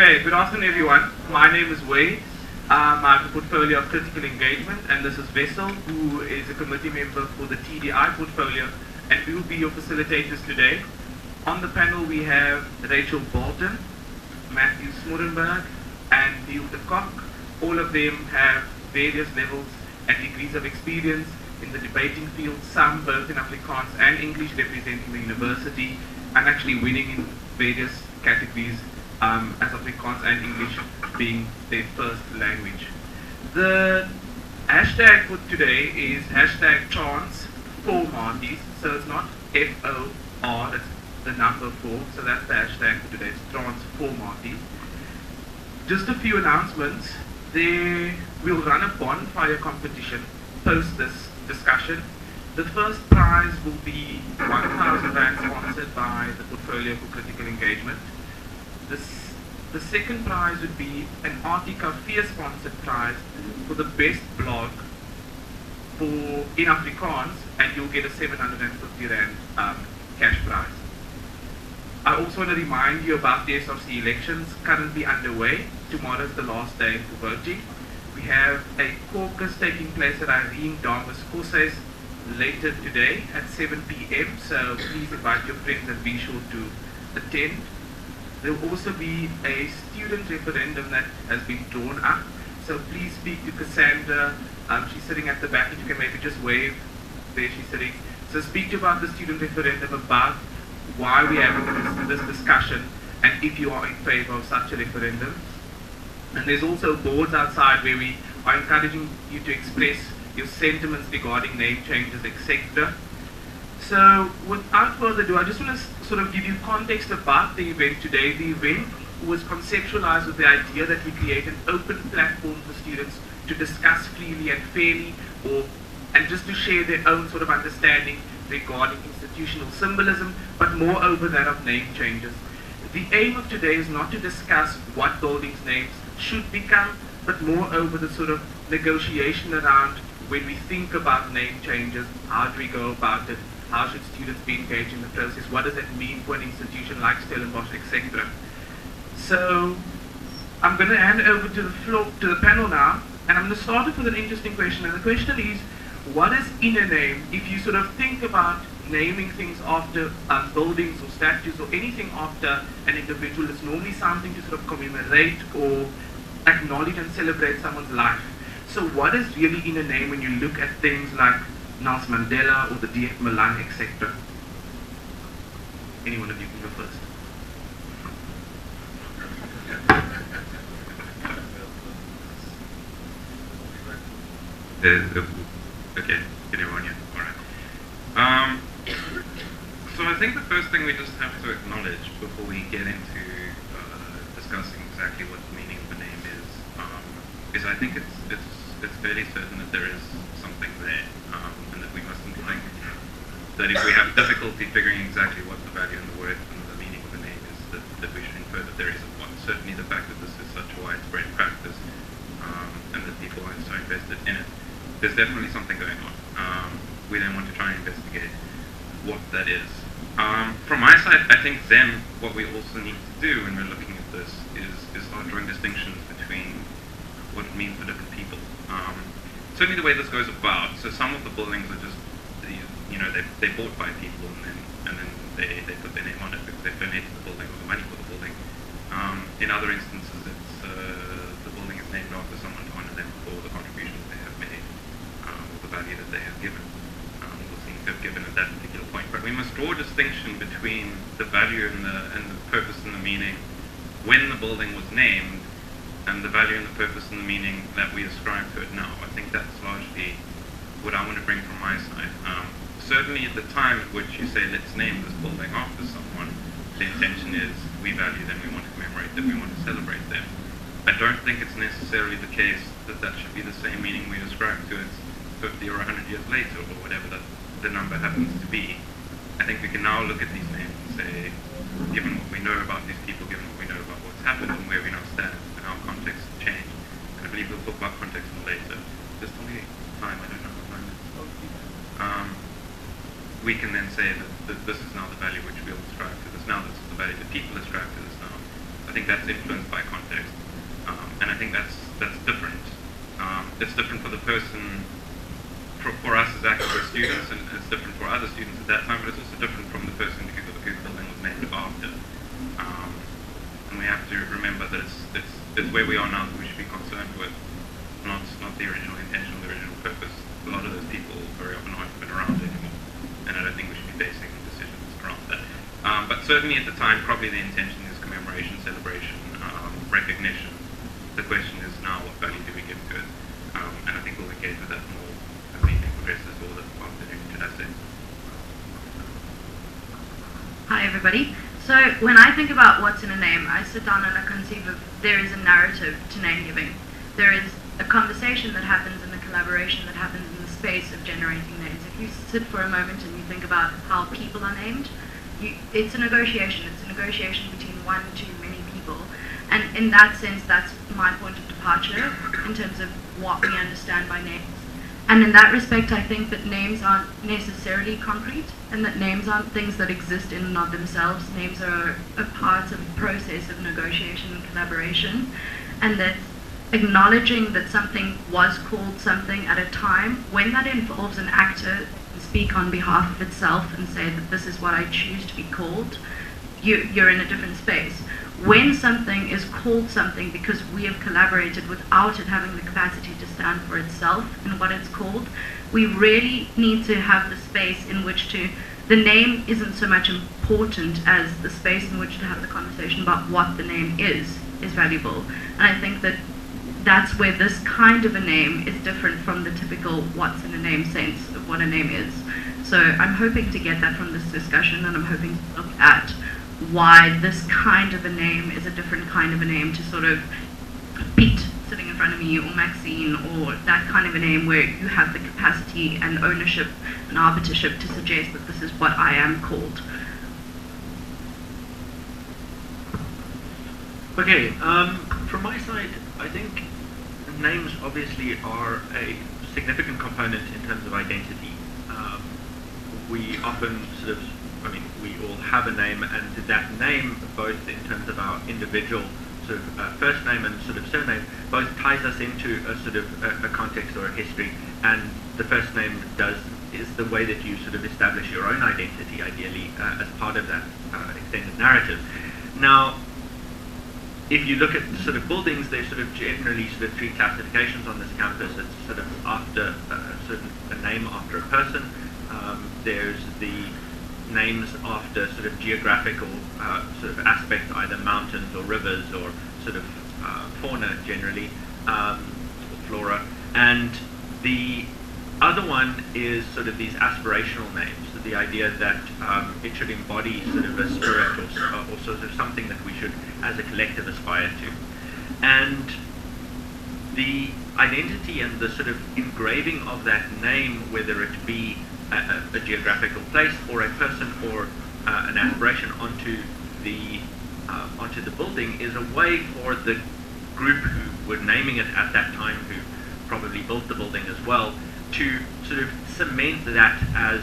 Okay, good afternoon everyone. My name is Wade. I have a portfolio of critical engagement, and this is Vessel, who is a committee member for the TDI portfolio, and we will be your facilitators today. On the panel we have Rachel Bolton, Matthew Smorrenberg, and Neil de Kock. All of them have various levels and degrees of experience in the debating field, some both in Afrikaans and English, representing the university, and actually winning in various categories as Afrikaans and English being their first language. The hashtag for today is hashtag trans for Marties, so it's not FOR, it's the number 4, so that's the hashtag for today, it's trans for Marties. Just a few announcements. We'll run a bonfire competition post this discussion. The first prize will be 1,000 rand sponsored by the Portfolio for Critical Engagement. The second prize would be an Artica Fear sponsored prize for the best blog in Afrikaans, and you'll get a 750 rand cash prize. I also want to remind you about the SRC elections currently underway. Tomorrow is the last day for voting. We have a caucus taking place at Irene Damas Kosses later today at 7 p.m. So please invite your friends and be sure to attend. There will also be a student referendum that has been drawn up. So please speak to Cassandra. She's sitting at the back, and you can maybe just wave there she's sitting. So speak to about the student referendum, about why we're having this discussion, and if you are in favor of such a referendum. And there's also boards outside where we are encouraging you to express your sentiments regarding name changes, etc. So without further ado, I just want to sort of give you context about the event today. The event was conceptualized with the idea that we create an open platform for students to discuss freely and fairly, and just to share their own sort of understanding regarding institutional symbolism, but moreover that of name changes. The aim of today is not to discuss what buildings' names should become, but moreover the sort of negotiation around when we think about name changes, how do we go about it, how should students be engaged in the process, what does that mean for an institution like Stellenbosch, etc. So I'm going to hand over to the panel now, and I'm going to start off with an interesting question, and the question is, what is in a name? If you sort of think about naming things after buildings or statues or anything after an individual, it's normally something to sort of commemorate or acknowledge and celebrate someone's life. So what is really in a name when you look at things like Nelson Mandela or the DF Malan, etc.? Any one of you can go first. Okay, can everyone hear? Alright. So I think the first thing we just have to acknowledge before we get into discussing exactly what the meaning of the name is I think it's fairly certain that there is something there, and that we mustn't think that if we have difficulty figuring exactly what the value and the worth and the meaning of the name is, that we should infer that there isn't one. Certainly the fact that this is such a widespread practice, and that people are so invested in it, there's definitely something going on. We then want to try and investigate what that is. From my side, I think then what we also need to do when we're looking at this is start drawing distinctions between what it means for different people. Certainly the way this goes about, so some of the buildings are just, they're bought by people, and then they put their name on it because they've donated the building or the money for the building. In other instances, it's the building is named after someone to honor them for the contributions they have made, or the value that they have given, or seem to have given at that particular point. But we must draw a distinction between the value and the purpose and the meaning when the building was named, and the value and the purpose and the meaning that we ascribe to it now. I think that's largely what I want to bring from my side. Certainly at the time at which you say, let's name this building after someone, the intention is we value them, we want to commemorate them, we want to celebrate them. I don't think it's necessarily the case that that should be the same meaning we ascribe to it 50 or 100 years later, or whatever the number happens to be. I think we can now look at these names and say, given what we know about these people, given what we know about what's happened and where we now stand, and how context has changed, and I believe we'll talk about context more later. Just only time, I don't know what time it is. We can then say that this is now the value which we'll ascribe to this now, this is the value that people ascribe to this now, I think that's influenced by context, and I think that's different. It's different for the person, for us as actual students, and it's different for other students at that time, but it's also different from the person who the building was named after. And we have to remember that it's where we are now that we should be concerned with, not the original intention, the original purpose. A lot of those people very often aren't even around anymore, and I don't think we should be basing decisions around that. But certainly at the time, probably the intention is commemoration, celebration, recognition. The question is now, what value do we give to it? And I think we'll engage with that more as the evening progresses, or the afternoon, should I say. Hi everybody. So when I think about what's in a name, I sit down and I conceive of there is a narrative to name giving. There is a conversation that happens and a collaboration that happens in the space of generating names. If you sit for a moment and you think about how people are named, it's a negotiation. It's a negotiation between one to many people. And in that sense, that's my point of departure in terms of what we understand by names. And in that respect, I think that names aren't necessarily concrete, and that names aren't things that exist in and of themselves. Names are a part of the process of negotiation and collaboration, and that acknowledging that something was called something at a time, when that involves an actor speak on behalf of itself and say that this is what I choose to be called, you're in a different space. When something is called something because we have collaborated without it having the capacity to stand for itself and what it's called, we really need to have the space in which to, the name isn't so much important as the space in which to have the conversation about what the name is valuable. And I think that that's where this kind of a name is different from the typical what's in a name sense of what a name is. So I'm hoping to get that from this discussion, and I'm hoping to look at why this kind of a name is a different kind of a name to sort of Pete sitting in front of me, or Maxine, or that kind of a name where you have the capacity and ownership and arbitership to suggest that this is what I am called. Okay, from my side, I think names obviously are a significant component in terms of identity. We often sort of, we all have a name, and that name, both in terms of our individual sort of first name and sort of surname, both ties us into a sort of a context or a history, and the first name is the way that you sort of establish your own identity, ideally, as part of that extended narrative. Now, if you look at sort of buildings, there's sort of generally sort of three classifications on this campus. It's sort of after a name after a person. There's the names after sort of geographical sort of aspects, either mountains or rivers or sort of fauna generally, or flora. And the other one is sort of these aspirational names, so the idea that it should embody sort of a spirit or sort of something that we should, as a collective, aspire to. And the identity and the sort of engraving of that name, whether it be a geographical place or a person or an aspiration onto the building, is a way for the group who were naming it at that time, who probably built the building as well, to sort of cement that as,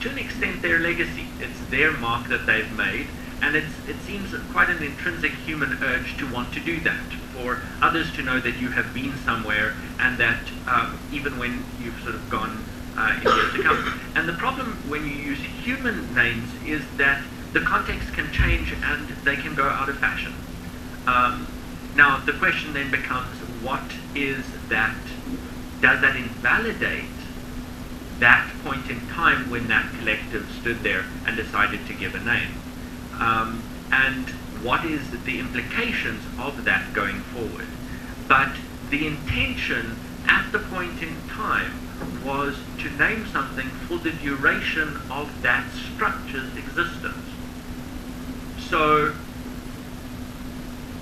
to an extent, their legacy. It's their mark that they've made, and it seems quite an intrinsic human urge to want to do that, for others to know that you have been somewhere, and that even when you've sort of gone in years to come. And the problem when you use human names is that the context can change and they can go out of fashion. Now the question then becomes, what is that? Does that invalidate that point in time when that collective stood there and decided to give a name? And what is the implications of that going forward? But the intention at the point in time was to name something for the duration of that structure's existence. So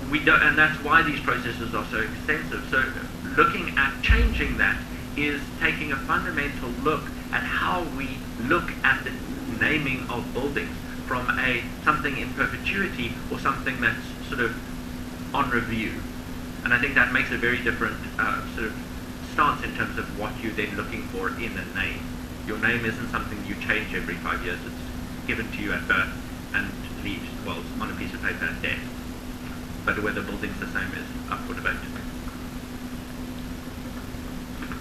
we don't, and that's why these processes are so extensive. So looking at changing that is taking a fundamental look at how we look at the naming of buildings from a something in perpetuity or something that's sort of on review. And I think that makes a very different sort of stance in terms of what you're then looking for in a name. Your name isn't something you change every 5 years. It's given to you at birth and leaves, well, on a piece of paper at death. but whether building's the same is up for debate.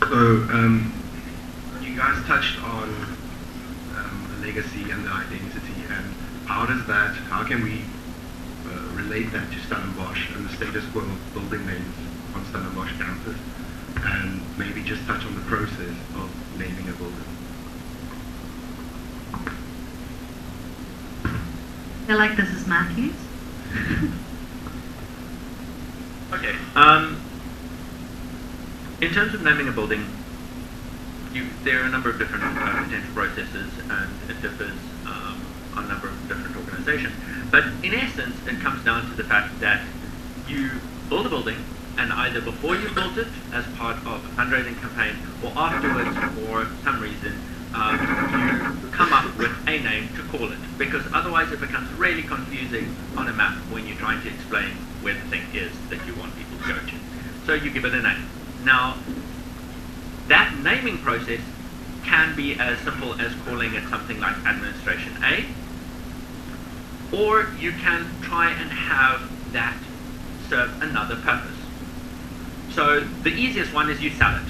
So, you guys touched on the legacy and the identity, and how can we relate that to Stellenbosch and the status quo of building names on Stellenbosch campus, and maybe just touch on the process of naming a building? I feel like this is Matthew's. Okay. In terms of naming a building, there are a number of different potential processes, and it differs on a number of different organizations. But in essence, it comes down to the fact that you build a building, and either before you built it as part of a fundraising campaign, or afterwards for some reason, you come up with a name to call it, because otherwise it becomes really confusing on a map when you're trying to explain where the thing is that you want people to go to. So you give it a name. Now, that naming process can be as simple as calling it something like Administration A, or you can try and have that serve another purpose. So the easiest one is you sell it.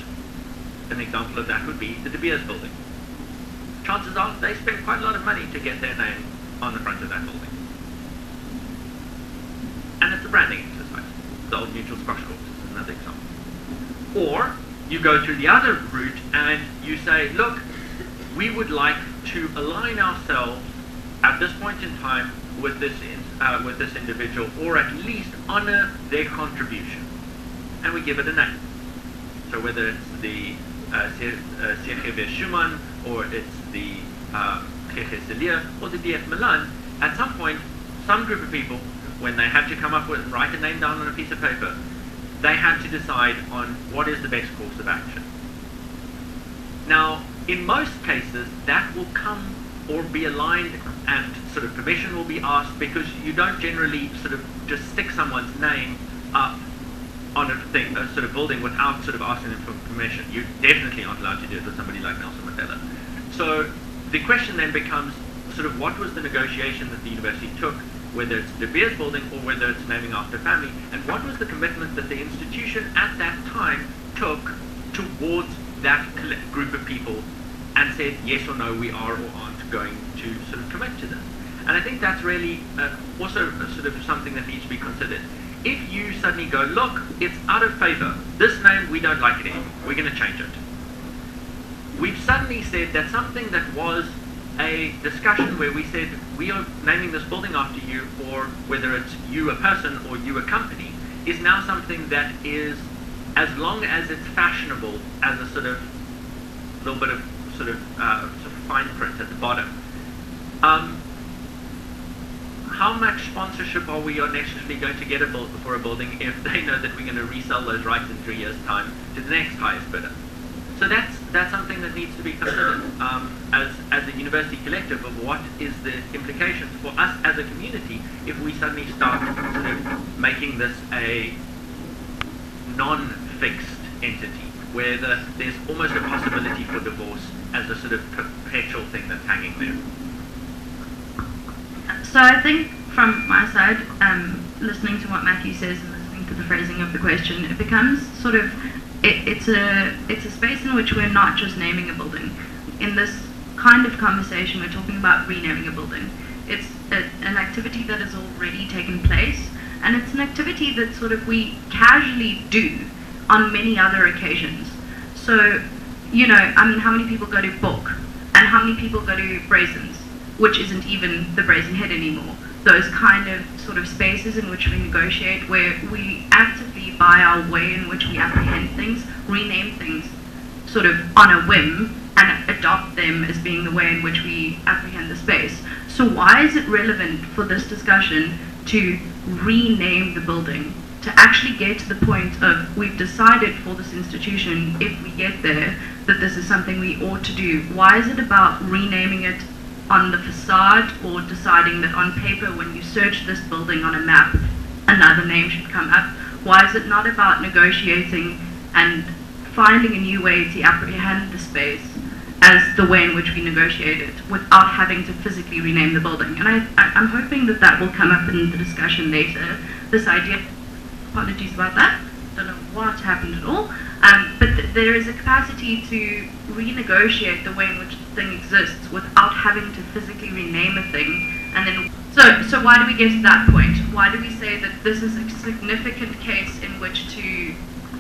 An example of that would be the De Beers building. Chances are they spend quite a lot of money to get their name on the front of that building. And it's a branding exercise. The Old Mutual Squash Course is another example. Or you go through the other route and you say, look, we would like to align ourselves at this point in time with this individual, or at least honor their contribution. And we give it a name. So whether it's the CGV Schumann, or it's the GG Celia, or the DF Milan, at some point, some group of people, when they had to come up with and write a name down on a piece of paper, they had to decide on what is the best course of action. Now, in most cases, that will come or be aligned, and sort of permission will be asked, because you don't generally sort of just stick someone's name up on a thing, a sort of building, without sort of asking them for permission. You definitely aren't allowed to do it with somebody like Nelson Mandela. So the question then becomes sort of what was the negotiation that the university took, whether it's De Beers building or whether it's naming after family, and what was the commitment that the institution at that time took towards that group of people, and said yes or no, we are or aren't going to sort of commit to this. And I think that's really also sort of something that needs to be considered. If you suddenly go, look, it's out of favor, this name, we don't like it anymore, we're going to change it. We've suddenly said that something that was a discussion where we said we are naming this building after you, or whether it's you a person or you a company, is now something that is, as long as it's fashionable, as a sort of little bit of sort of fine print at the bottom. How much sponsorship are we necessarily going to get for a building if they know that we're going to resell those rights in 3 years' time to the next highest bidder? So that's something that needs to be considered as a university collective, of what is the implications for us as a community if we suddenly start sort of making this a non-fixed entity, where there's almost a possibility for divorce as a sort of perpetual thing that's hanging there. So I think from my side, listening to what Matthew says and listening to the phrasing of the question, it becomes sort of, it's a space in which we're not just naming a building. In this kind of conversation, we're talking about renaming a building. It's an activity that has already taken place, and it's an activity that sort of we casually do on many other occasions. So, you know, I mean, how many people go to Book, and how many people go to Brazens, which isn't even the Brazen Head anymore. Those kind of sort of spaces in which we negotiate, where we actively, by our way in which we apprehend things, rename things sort of on a whim, and adopt them as being the way in which we apprehend the space. So why is it relevant for this discussion to rename the building? To actually get to the point of, we've decided for this institution, if we get there, that this is something we ought to do. Why is it about renaming it on the facade, or deciding that on paper, when you search this building on a map, another name should come up? Why is it not about negotiating and finding a new way to apprehend the space as the way in which we negotiate it without having to physically rename the building. And I'm hoping that that will come up in the discussion later, this idea. Apologies about that. Don't know what happened at all. But there is a capacity to renegotiate the way in which the thing exists without having to physically rename a thing. And then, so why do we get to that point? Why do we say that this is a significant case in which to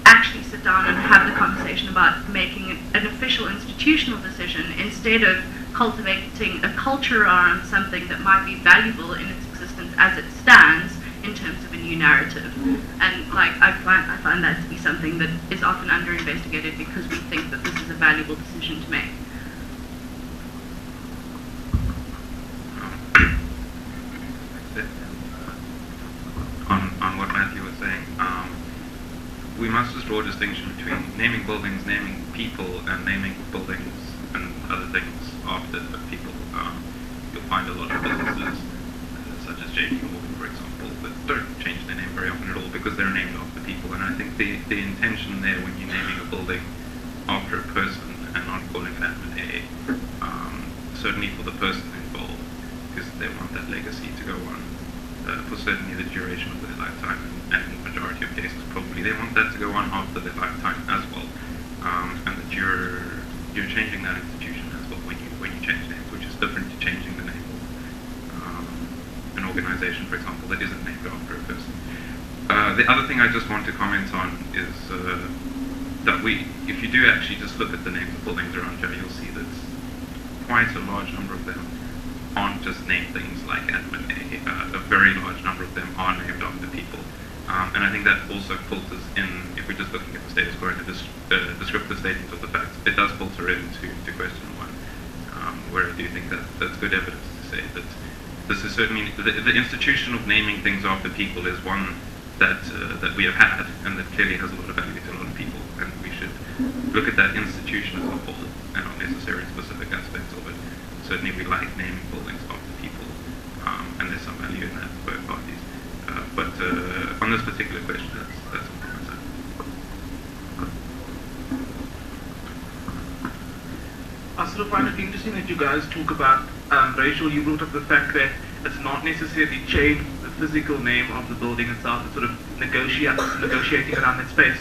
actually sit down and have the conversation about making an official institutional decision instead of cultivating a culture around something that might be valuable in its existence as it stands in terms of a new narrative? And like I find that to be something that is often under-investigated because we think that this is a valuable decision to make. On what Matthew was saying, we must just draw a distinction between naming buildings, naming people, and naming buildings and other things after the people. You'll find a lot of businesses, such as JP Morgan, for example, that don't change their name very often at all because they're named after people. And I think the intention there when you're naming a building after a person and not calling it admin A, certainly for the person involved, because they want that legacy to go on for certainly the duration of their lifetime, and in the majority of cases probably they want that to go on after their lifetime as well. And that you're changing that institution as well when you change names, which is different to changing the name of an organization, for example, that isn't named after a person. The other thing I just want to comment on is that if you do actually just look at the names of buildings around here, you'll see that quite a large number of them aren't just named things like admin A. A very large number of them are named after people. And I think that also filters in, if we're just looking at the status quo and the descriptive statement of the facts, it does filter into question one, where I do think that that's good evidence to say that this is certainly, the institution of naming things after people is one that we have had, and that clearly has a lot of value to a lot of people, and we should look at that institution as a whole, and not necessarily specific aspects of it. Certainly we like naming buildings after people, and there's some value in that for both parties. But on this particular question, that's all from my side. I sort of find it interesting that you guys talk about, Rachel, you brought up the fact that it's not necessarily change the physical name of the building itself, it's sort of negotiating around that space.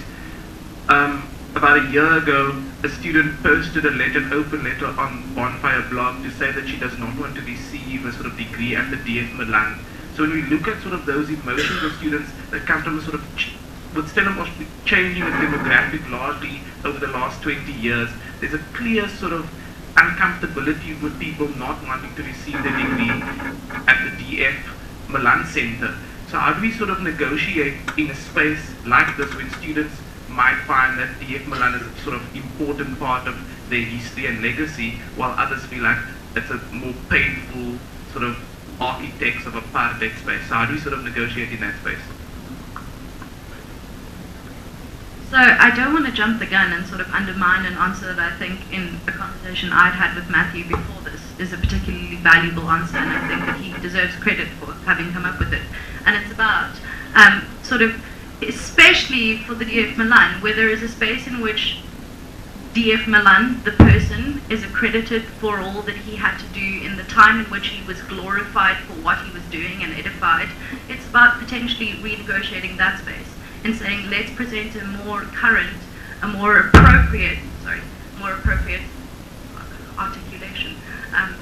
About a year ago, a student posted an open letter on Bonfire blog to say that she does not want to receive a sort of degree at the DF Milan. So when we look at sort of those emotions of students that come from a sort of, with Stellenbosch changing the demographic largely over the last 20 years, there's a clear sort of uncomfortability with people not wanting to receive their degree at the DF Malan-sentrum. So how do we sort of negotiate in a space like this when students might find that DF Milan is a sort of important part of their history and legacy, while others feel like it's a more painful sort of architects of apartheid space? So how do we sort of negotiate in that space? So I don't want to jump the gun and sort of undermine an answer that I think in a conversation I'd had with Matthew before this is a particularly valuable answer, and I think that he deserves credit for having come up with it. And it's about sort of, especially for the DF Milan, where there is a space in which DF Milan, the person, is accredited for all that he had to do in the time in which he was glorified for what he was doing and edified. It's about potentially renegotiating that space and saying, let's present a more current, a more appropriate articulation, and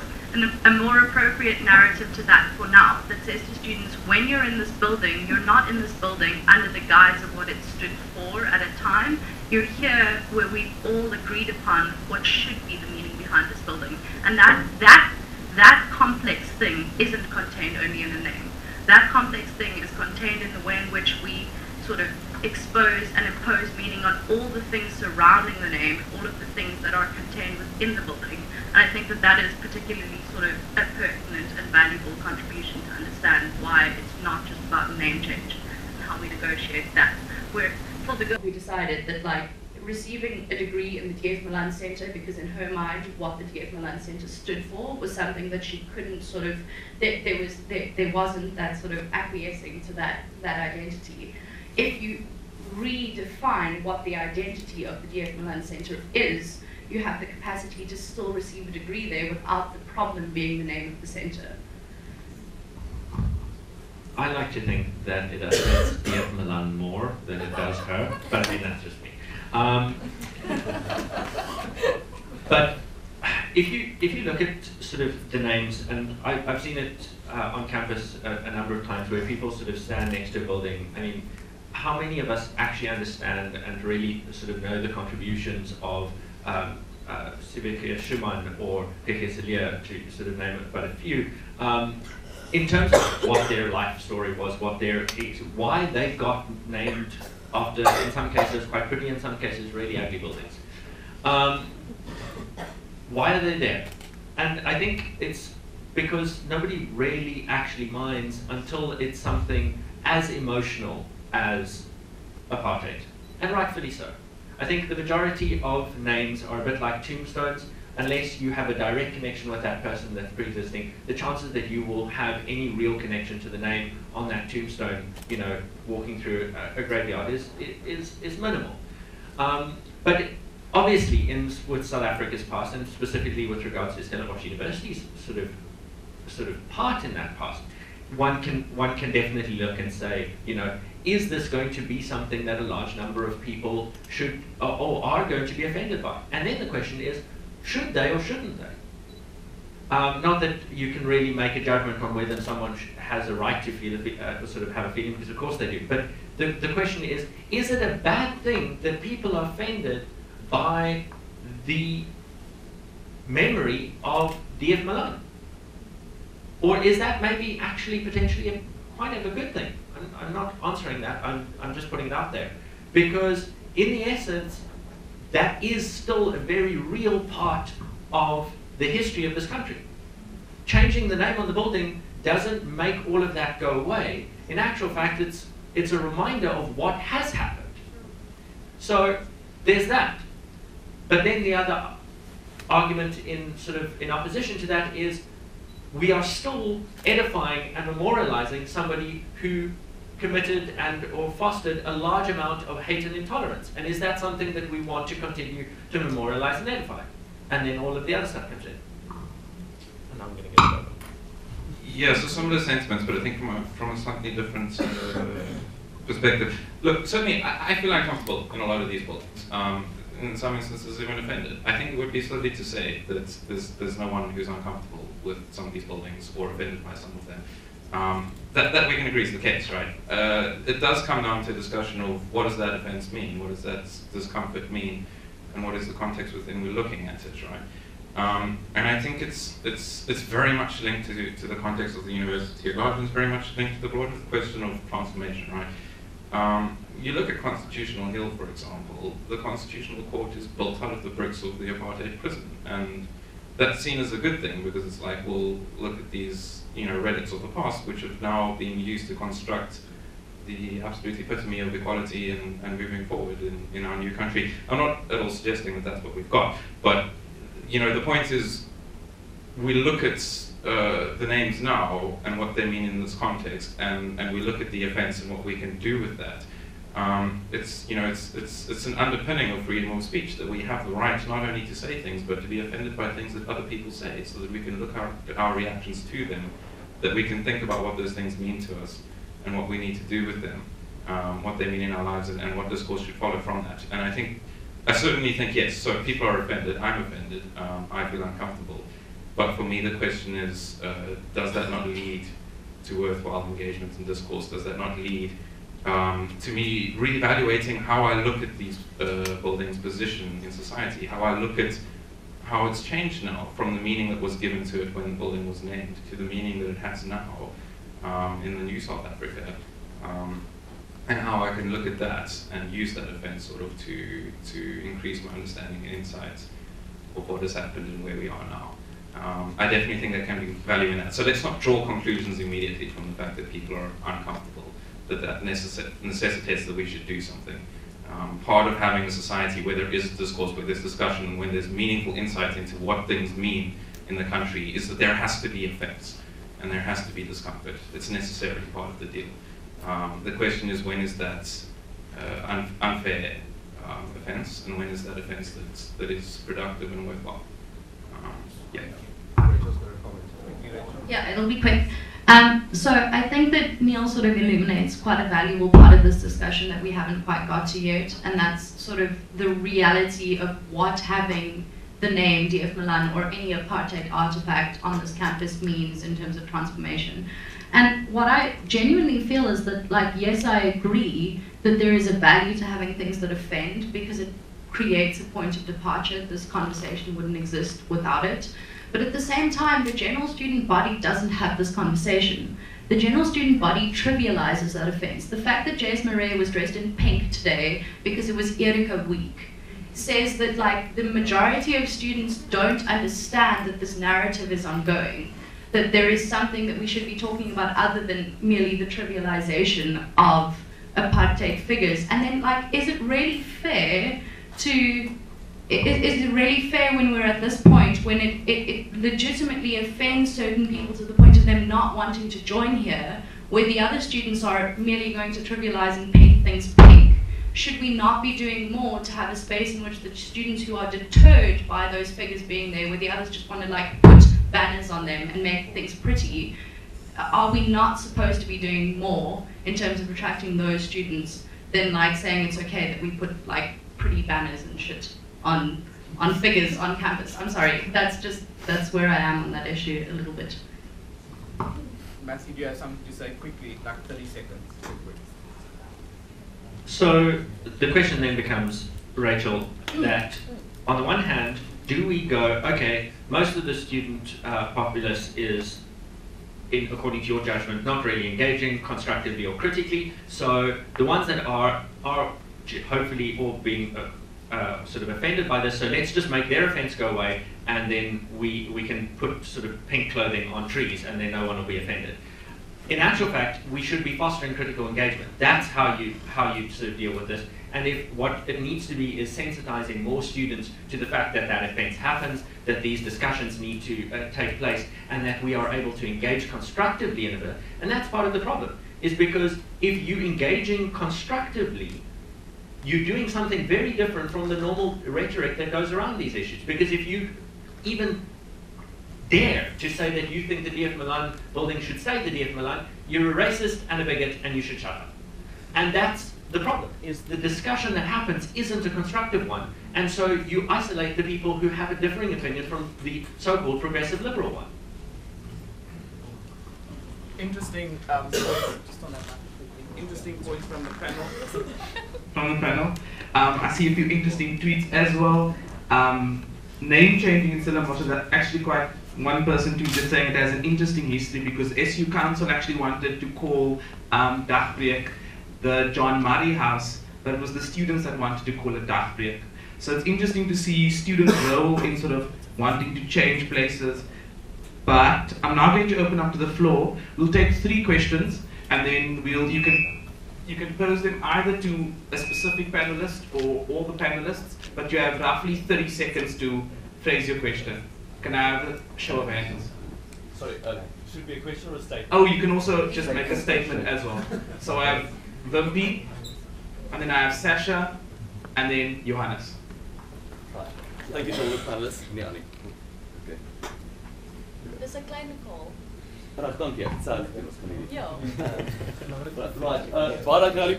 a more appropriate narrative to that for now, that says to students, when you're in this building, you're not in this building under the guise of what it stood for at a time. You're here where we've all agreed upon what should be the meaning behind this building. And that complex thing isn't contained only in a name. That complex thing is contained in the way in which we sort of expose and impose meaning on all the things surrounding the name, all of the things that are contained within the building. And I think that that is particularly sort of a pertinent and valuable contribution to understand why it's not just about name change and how we negotiate that. Where for the girl, we decided that like receiving a degree in the DF Malan-sentrum, because in her mind what the DF Malan-sentrum stood for was something that she couldn't sort of, there wasn't that sort of acquiescing to that identity. If you redefine what the identity of the DF Malan-sentrum is, you have the capacity to still receive a degree there without the problem being the name of the centre. I like to think that it affects D.F. Malan more than it does her, but I mean, that's just me. But if you look at sort of the names, and I've seen it on campus a number of times where people sort of stand next to a building. I mean, how many of us actually understand and really sort of know the contributions of Sibekia Schumann or Keke Celia, to sort of name it but a few, in terms of what their life story was, why they got named after, in some cases quite pretty, in some cases really ugly buildings. Why are they there? And I think it's because nobody really actually minds until it's something as emotional as apartheid, and rightfully so. I think the majority of names are a bit like tombstones. Unless you have a direct connection with that person that's pre-existing, the chances that you will have any real connection to the name on that tombstone, you know, walking through a graveyard is minimal. But obviously, with South Africa's past, and specifically with regards to Stellenbosch University's sort of part in that past, one can definitely look and say, you know, is this going to be something that a large number of people should or are going to be offended by? And then the question is, should they or shouldn't they? Not that you can really make a judgment on whether someone has a right to feel sort of have a feeling, because of course they do. But the question is it a bad thing that people are offended by the memory of D.F. Malan? Or is that maybe actually potentially quite of a good thing? I'm not answering that, I'm just putting it out there. Because in the essence, that is still a very real part of the history of this country. Changing the name on the building doesn't make all of that go away. In actual fact, it's a reminder of what has happened. So there's that. But then the other argument in opposition to that is we are still edifying and memorializing somebody who committed and or fostered a large amount of hate and intolerance. And is that something that we want to continue to memorialize and edify? And then all of the other stuff comes in. And I'm going to get it over. Yeah, so some of the sentiments, but I think from a slightly different perspective. Look, certainly I feel uncomfortable in a lot of these buildings. In some instances even offended. I think it would be silly to say that there's no one who's uncomfortable with some of these buildings or offended by some of them. That we can agree is the case, right? It does come down to a discussion of what does that offense mean, what does that discomfort mean, and what is the context within we're looking at it, right? And I think it's very much linked to the context of the university at large, and it's very much linked to the broader question of transformation, right? You look at Constitutional Hill, for example, the Constitutional Court is built out of the bricks of the apartheid prison, and that's seen as a good thing because it's like, well, look at these, you know, relics of the past which have now been used to construct the absolute epitome of equality and moving forward in our new country. I'm not at all suggesting that that's what we've got, but you know, the point is we look at the names now and what they mean in this context, and we look at the offense and what we can do with that. It's an underpinning of freedom of speech that we have the right not only to say things but to be offended by things that other people say, so that we can look at our reactions to them, that we can think about what those things mean to us and what we need to do with them, what they mean in our lives, and what discourse should follow from that. And I certainly think yes, so people are offended, I'm offended, I feel uncomfortable. But for me the question is, does that not lead to worthwhile engagement and discourse? Does that not lead to me reevaluating how I look at these buildings' position in society, how I look at how it's changed now from the meaning that was given to it when the building was named to the meaning that it has now in the new South Africa, and how I can look at that and use that offense sort of to increase my understanding and insights of what has happened and where we are now. I definitely think there can be value in that. So let's not draw conclusions immediately from the fact that people are uncomfortable, that necessitates that we should do something. Part of having a society where there is discourse, where there's discussion, and when there's meaningful insight into what things mean in the country is that there has to be offense and there has to be discomfort. It's necessarily part of the deal. The question is, when is that unfair offence, and when is that offence that is productive and worthwhile? Yeah. Yeah, it'll be quick. So I think that Neil sort of illuminates quite a valuable part of this discussion that we haven't quite got to yet, and that's sort of the reality of what having the name DF Malan or any apartheid artifact on this campus means in terms of transformation. And what I genuinely feel is that, like, yes, I agree that there is a value to having things that offend because it creates a point of departure. This conversation wouldn't exist without it. But at the same time, the general student body doesn't have this conversation. The general student body trivializes that offense. The fact that Jace Murray was dressed in pink today because it was Erika Week says that, like, the majority of students don't understand that this narrative is ongoing, that there is something that we should be talking about other than merely the trivialization of apartheid figures. And then, like, is it really fair to... Is it really fair when we're at this point, when it legitimately offends certain people to the point of them not wanting to join here, where the other students are merely going to trivialize and paint things pink? Should we not be doing more to have a space in which the students who are deterred by those figures being there, where the others just want to, like, put banners on them and make things pretty, are we not supposed to be doing more in terms of attracting those students than, like, saying it's okay that we put, like, pretty banners and shit on figures on campus? I'm sorry, that's where I am on that issue a little bit. Matthew, do you have something to say quickly, like 30 seconds? So the question then becomes, Rachel, that on the one hand, do we go, okay, most of the student populace is, according to your judgment, not really engaging constructively or critically, so the ones that are hopefully all being sort of offended by this, so let's just make their offence go away, and then we can put sort of pink clothing on trees, and then no one will be offended. In actual fact, we should be fostering critical engagement. That's how you sort of deal with this. And if what it needs to be is sensitizing more students to the fact that that offence happens, that these discussions need to take place, and that we are able to engage constructively in it. And that's part of the problem, is because if you're engaging constructively, you're doing something very different from the normal rhetoric that goes around these issues. Because if you even dare to say that you think the DF Malan building should stay the DF Malan, you're a racist and a bigot and you should shut up. And that's the problem, is the discussion that happens isn't a constructive one. And so you isolate the people who have a differing opinion from the so-called progressive liberal one. Interesting, just on that, interesting points from the panel. I see a few interesting tweets as well. Name changing in Stellenbosch is actually quite, one person tweeted saying it has an interesting history because SU Council actually wanted to call Dagbreek the John Murray House, but it was the students that wanted to call it Dagbreek. So it's interesting to see students' role in sort of wanting to change places. But I'm now going to open up to the floor. We'll take 3 questions, and then you can pose them either to a specific panelist or all the panelists, but you have roughly 30 seconds to phrase your question. Can I have a show of hands? Sorry, should it be a question or a statement? Oh, you can also just make a statement as well. So I have Wimpy, and then I have Sasha, and then Johannes. Right. Thank you to all the panelists. Nee, Annie. Okay. Dis 'n klein call. Reg, dankie. Ek sê dit ons kan nie. Ja. Right. Baie dankie aan die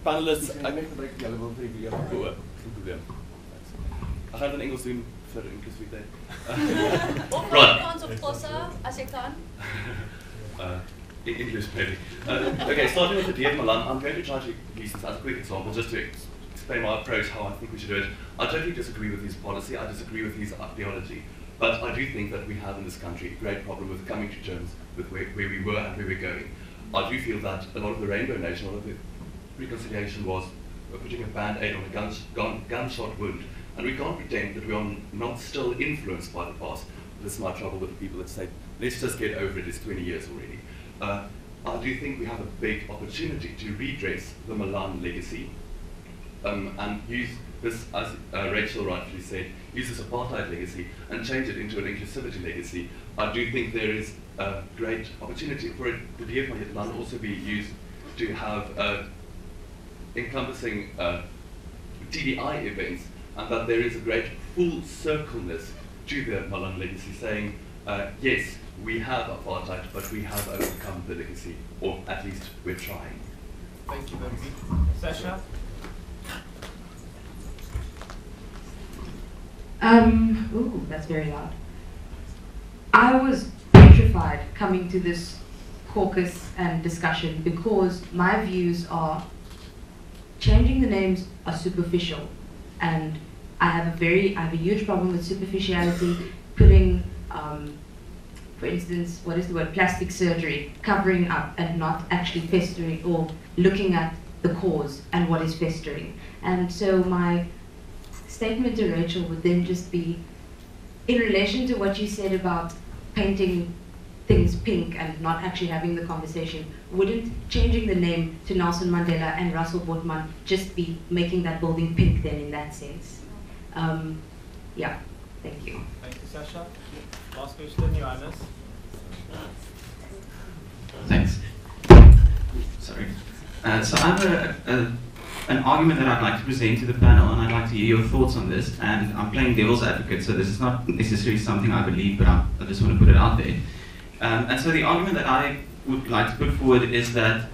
panelists. Ek net gebruik julle wil vir die video gehoor. Geen probleem. Ek gaan dit in Engels doen vir inklusiwiteit. Right. Kans op Xhosa as jy kan. English maybe. Okay, starting with the DF Malan, I'm going to try to use this as a quick example just to explain my approach, how I think we should do it. I totally disagree with his policy, I disagree with his ideology, but I do think that we have in this country a great problem with coming to terms with where we were and where we're going. I do feel that a lot of the Rainbow Nation, a lot of the reconciliation was putting a band-aid on a gunshot wound, and we can't pretend that we are not still influenced by the past. This is my trouble with the people that say, let's just get over it, it's 20 years already. I do think we have a big opportunity to redress the Malan legacy and use this, as Rachel rightfully said, use this apartheid legacy and change it into an inclusivity legacy. I do think there is a great opportunity for it, the DF Malan also be used to have encompassing TDI events, and that there is a great full circleness to the Malan legacy, saying, yes, we have apartheid, but we have overcome the legacy, or at least we're trying. Thank you very much. Sasha? Ooh, that's very loud. I was petrified coming to this caucus and discussion because my views are changing the names are superficial, and I have a huge problem with superficiality, putting, for instance, what is the word, plastic surgery, covering up and not actually festering or looking at the cause and what is festering. And so my statement to Rachel would then just be, in relation to what you said about painting things pink and not actually having the conversation, wouldn't changing the name to Nelson Mandela and Russell Botman just be making that building pink then in that sense? Yeah, thank you. Thank you, Sasha. Last question, Johannes. Thanks. Sorry. So I have an argument that I'd like to present to the panel, and I'd like to hear your thoughts on this. And I'm playing devil's advocate, so this is not necessarily something I believe, but I just want to put it out there. And so the argument that I would like to put forward is that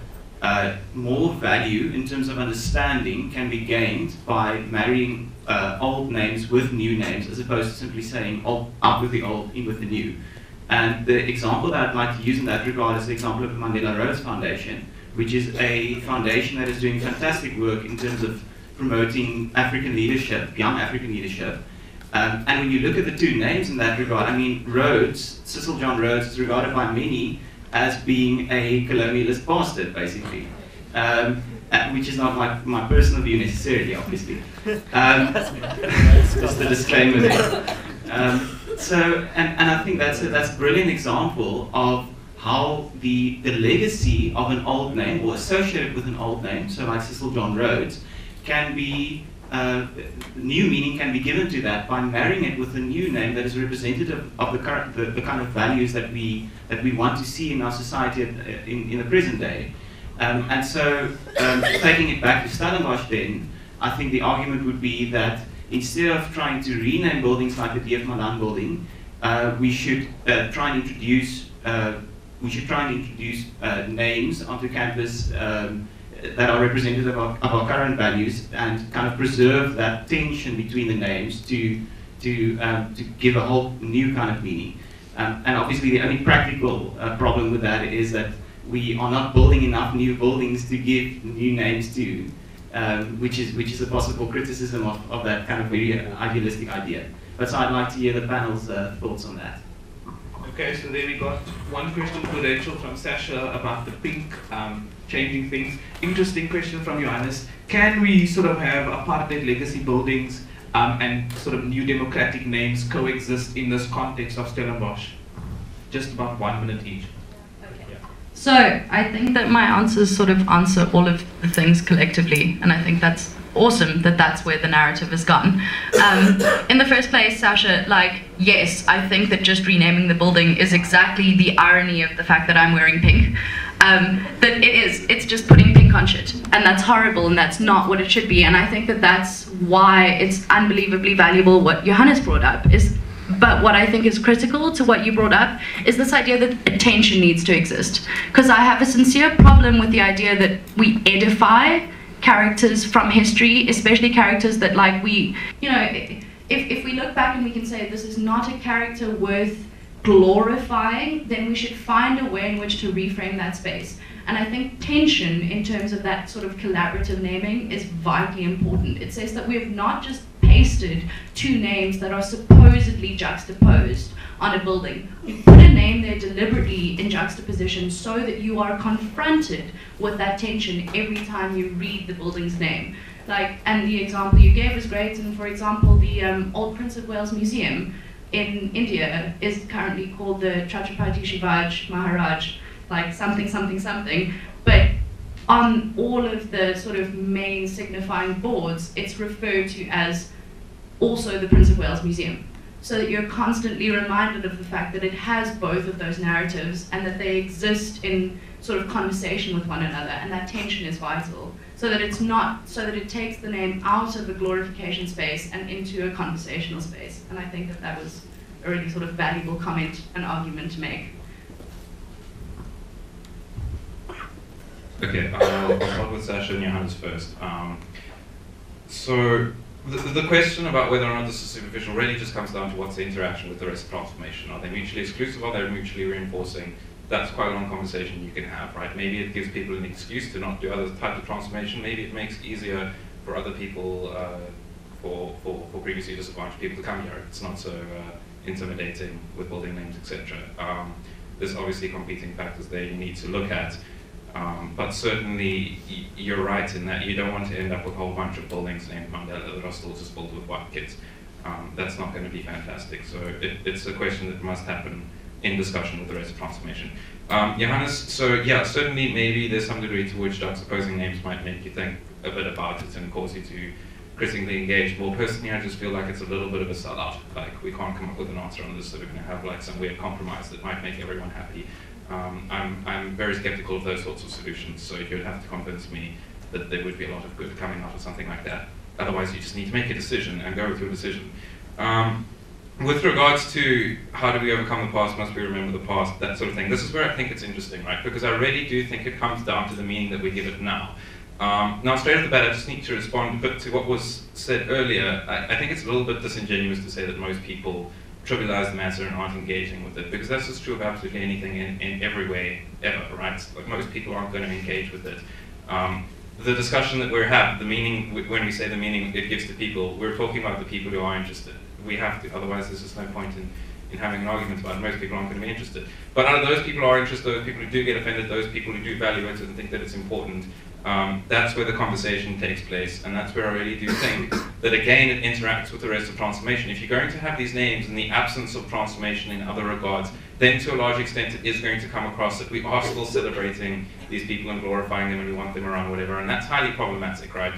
more value in terms of understanding can be gained by marrying old names with new names, as opposed to simply saying out with the old, in with the new. And the example that I'd like to use in that regard is the example of the Mandela Rhodes Foundation, which is a foundation that is doing fantastic work in terms of promoting African leadership, young African leadership. And when you look at the two names in that regard, I mean, Rhodes, Cecil John Rhodes, is regarded by many as being a colonialist bastard, basically. Which is not my personal view necessarily, obviously. Just a disclaimer there. And I think that's a brilliant example of how the legacy of an old name, or associated with an old name, so like Cecil John Rhodes, can be, new meaning can be given to that by marrying it with a new name that is representative of the kind of values that we want to see in our society in the present day. And so, taking it back to Stellenbosch then, I think the argument would be that instead of trying to rename buildings like the D.F. Malan building, we should try and introduce names onto campus that are representative of our current values, and kind of preserve that tension between the names to give a whole new kind of meaning. And obviously the only practical problem with that is that we are not building enough new buildings to give new names to, which is a possible criticism of that kind of very idealistic idea. But so I'd like to hear the panel's thoughts on that. Okay, so there we got one question for Rachel from Sasha about the pink, changing things. Interesting question from Johannes. Can we sort of have apartheid legacy buildings and sort of new democratic names coexist in this context of Stellenbosch? Just about 1 minute each. So I think that my answers sort of answer all of the things collectively, and I think that's awesome that that's where the narrative has gone. In the first place, Sasha, like, yes, I think that just renaming the building is exactly the irony of the fact that I'm wearing pink. That it's just putting pink on shit, and that's horrible, and that's not what it should be. And I think that that's why it's unbelievably valuable what Johannes brought up is. But what I think is critical to what you brought up is this idea that attention needs to exist. Because I have a sincere problem with the idea that we edify characters from history, especially characters that, like, we, you know, if we look back and we can say this is not a character worth glorifying, then we should find a way in which to reframe that space. And I think tension in terms of that sort of collaborative naming is vitally important. It says that we have not just pasted two names that are supposedly juxtaposed on a building. We put a name there deliberately in juxtaposition so that you are confronted with that tension every time you read the building's name. Like, and the example you gave was great, and for example, the Old Prince of Wales Museum in India is currently called the Chhatrapati Shivaji Maharaj, like something, something, something, but on all of the sort of main signifying boards, it's referred to as also the Prince of Wales Museum. so that you're constantly reminded of the fact that it has both of those narratives and that they exist in sort of conversation with one another, and that tension is vital, so that it's not, so that it takes the name out of the glorification space and into a conversational space. And I think that that was a really sort of valuable comment and argument to make. Okay, I'll start with Sasha and Johannes first. So the question about whether or not this is superficial really just comes down to what's the interaction with the rest of transformation. Are they mutually exclusive? Are they mutually reinforcing? That's quite a long conversation you can have, right? Maybe it gives people an excuse to not do other types of transformation. Maybe it makes it easier for other people, for previously disadvantaged people to come here. It's not so intimidating with building names, etc. There's obviously competing factors there you need to look at. But certainly, you're right in that you don't want to end up with a whole bunch of buildings named Mandela that are still just filled with white kids. That's not going to be fantastic. So it's a question that must happen in discussion with the rest of transformation. Johannes, so yeah, certainly maybe there's some degree to which juxtaposing names might make you think a bit about it and cause you to critically engage. More personally, I just feel like it's a little bit of a sellout. Like, we can't come up with an answer on this, so we're going to have like some weird compromise that might make everyone happy. I'm very skeptical of those sorts of solutions, so you'd have to convince me that there would be a lot of good coming out of something like that. Otherwise, you just need to make a decision and go with your decision. With regards to how do we overcome the past, must we remember the past, that sort of thing, this is where I think it's interesting, right? Because I really do think it comes down to the meaning that we give it now. Now, straight off the bat, I just need to respond a bit to what was said earlier. I think it's a little bit disingenuous to say that most people trivialize the matter and aren't engaging with it, because that's just true of absolutely anything in every way ever, right? Like, most people aren't going to engage with it. The discussion that we're having, the meaning, when we say the meaning it gives to people, we're talking about the people who are interested. We have to, otherwise there's just no point in having an argument about it. Most people aren't going to be interested. But out of those people who are interested, those people who do get offended, those people who do value it and think that it's important, that's where the conversation takes place, and that's where I really do think that, again, it interacts with the rest of transformation. If you're going to have these names in the absence of transformation in other regards, then to a large extent it is going to come across that we are still celebrating these people and glorifying them and we want them around, whatever, and that's highly problematic, right?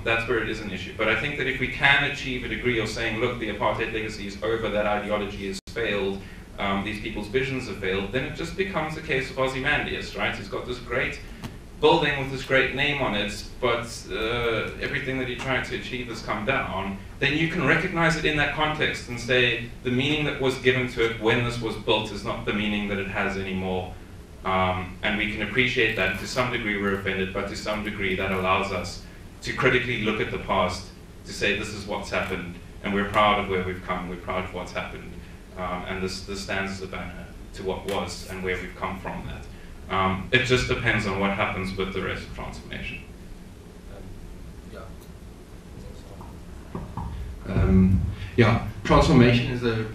That's where it is an issue. But I think that if we can achieve a degree of saying, look, the apartheid legacy is over, that ideology has failed, these people's visions have failed, then it just becomes a case of Ozymandias, right? He's got this great building with this great name on it, but everything that he tried to achieve has come down. Then you can recognize it in that context and say the meaning that was given to it when this was built is not the meaning that it has anymore. And we can appreciate that. To some degree we're offended, but to some degree that allows us to critically look at the past, to say this is what's happened, and we're proud of where we've come, we're proud of what's happened, and this stands as a banner to what was and where we've come from that. It just depends on what happens with the rest of transformation. Yeah, transformation is a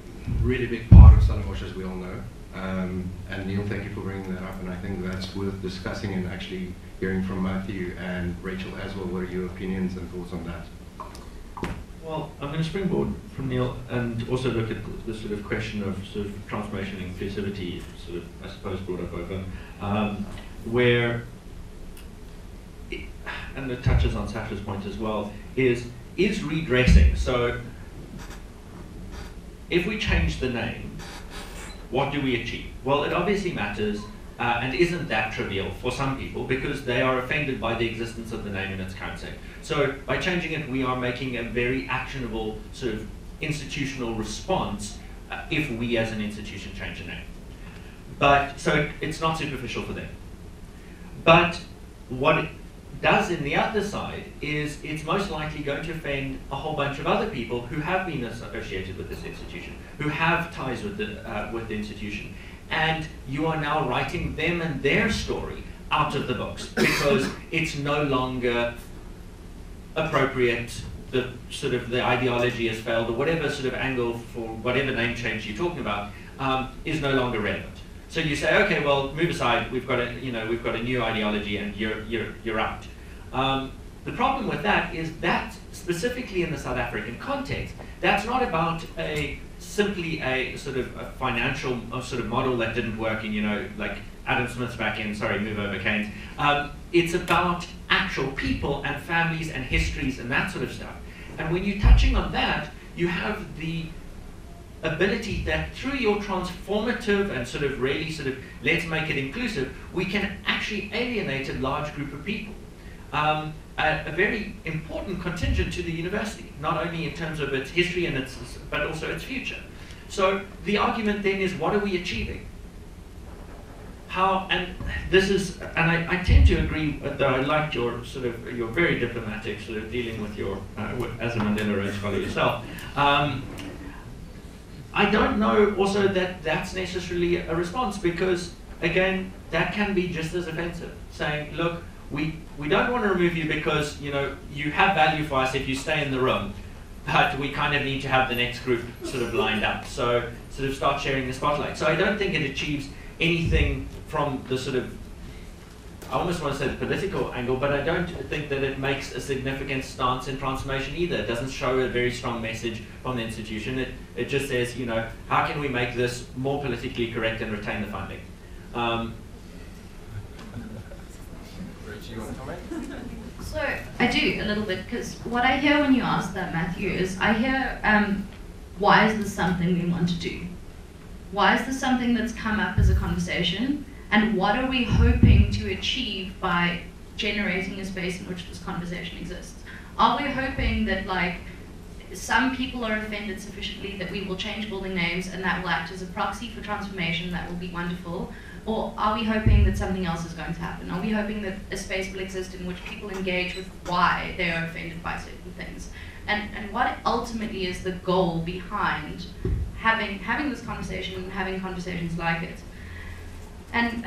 really big part of Stellenbosch, as we all know. And Neil, thank you for bringing that up, and I think that's worth discussing and actually hearing from Matthew and Rachel as well. What are your opinions and thoughts on that? Well, I'm going to springboard from Neil and also look at the sort of question of sort of transformation and inclusivity, sort of, I suppose, brought up over, where, and it touches on Sasha's point as well, is redressing. So, if we change the name, what do we achieve? Well, it obviously matters, and isn't that trivial for some people, because they are offended by the existence of the name in its current state. So by changing it, we are making a very actionable sort of institutional response if we as an institution change the name. But, so it's not superficial for them. But what it does in the other side is it's most likely going to offend a whole bunch of other people who have been associated with this institution, who have ties with the institution. And you are now writing them and their story out of the books because it's no longer appropriate, the sort of the ideology has failed, or whatever sort of angle for whatever name change you're talking about is no longer relevant. So you say, okay, well, move aside. We've got a new ideology, and you're out. The problem with that is that specifically in the South African context, that's not about simply a sort of a financial sort of model that didn't work in, like Adam Smith's back in, sorry, move over Keynes. It's about actual people and families and histories and that sort of stuff. And when you're touching on that, you have the ability that through your transformative and sort of really sort of let's make it inclusive, we can actually alienate a large group of people. A very important contingent to the university, not only in terms of its history and but also its future. So the argument then is, what are we achieving? How, and this is, and I tend to agree, though I liked your sort of, your very diplomatic sort of dealing with your, as a Mandela Rhodes Scholar yourself. I don't know also that that's necessarily a response, because again, that can be just as offensive, saying, look, we don't want to remove you because, you know, you have value for us if you stay in the room, but we kind of need to have the next group sort of lined up. So sort of start sharing the spotlight. So I don't think it achieves anything from the sort of, I almost want to say the political angle, but I don't think that it makes a significant stance in transformation either. It doesn't show a very strong message from the institution. It just says, you know, how can we make this more politically correct and retain the funding? You want to comment? So I do a little bit, because what I hear when you ask that, Matthew, is I hear, why is this something we want to do? Why is this something that's come up as a conversation? And what are we hoping to achieve by generating a space in which this conversation exists? Are we hoping that, like, some people are offended sufficiently that we will change building names and that will act as a proxy for transformation, that will be wonderful? Or are we hoping that something else is going to happen? Are we hoping that a space will exist in which people engage with why they are offended by certain things? And what ultimately is the goal behind having this conversation and having conversations like it? And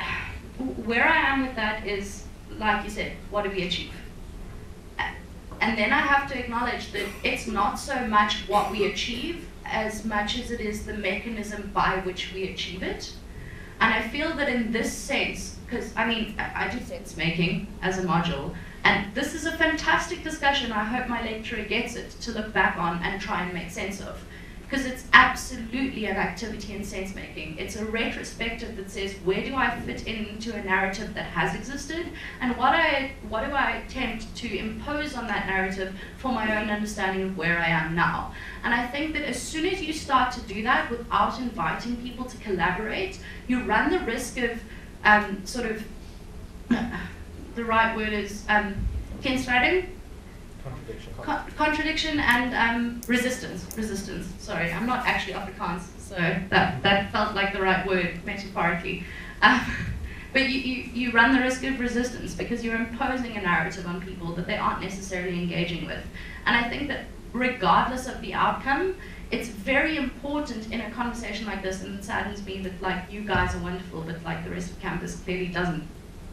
where I am with that is, like you said, what do we achieve? And then I have to acknowledge that it's not so much what we achieve as much as it is the mechanism by which we achieve it. And I feel that in this sense, because I mean, I do sense making as a module, and this is a fantastic discussion. I hope my lecturer gets it to look back on and try and make sense of. Because it's absolutely an activity in sense making. It's a retrospective that says, where do I fit into a narrative that has existed, and what do I attempt to impose on that narrative for my own understanding of where I am now. And I think that as soon as you start to do that without inviting people to collaborate, you run the risk of sort of, the right word is kenstriding? Contradiction and resistance. Sorry, I'm not actually Afrikaans, so that felt like the right word metaphorically. But you run the risk of resistance because you're imposing a narrative on people that they aren't necessarily engaging with. And I think that regardless of the outcome, it's very important in a conversation like this, and it saddens me that, like, you guys are wonderful, but like the rest of campus clearly doesn't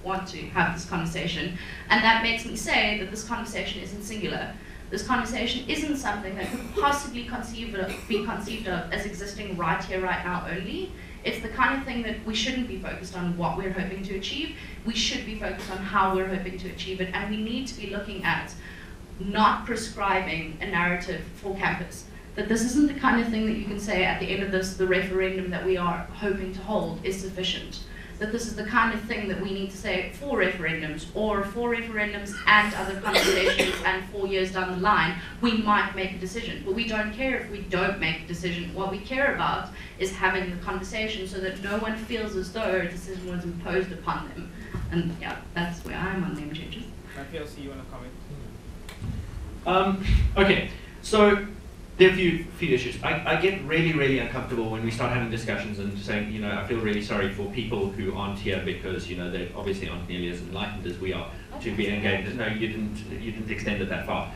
want to have this conversation. And that makes me say that this conversation isn't singular. This conversation isn't something that could possibly be conceived of as existing right here, right now only. It's the kind of thing that we shouldn't be focused on what we're hoping to achieve. We should be focused on how we're hoping to achieve it, and we need to be looking at not prescribing a narrative for campus. That this isn't the kind of thing that you can say at the end of this, the referendum that we are hoping to hold is sufficient. That this is the kind of thing that we need to say for referendums, or for referendums and other conversations, and 4 years down the line, we might make a decision. But we don't care if we don't make a decision. What we care about is having the conversation so that no one feels as though a decision was imposed upon them. And yeah, that's where I'm on name changes. PLC, you want to comment? Okay, so there are a few issues. I get really uncomfortable when we start having discussions and saying, you know, I feel really sorry for people who aren't here because, you know, they obviously aren't nearly as enlightened as we are to be engaged. No, you didn't extend it that far.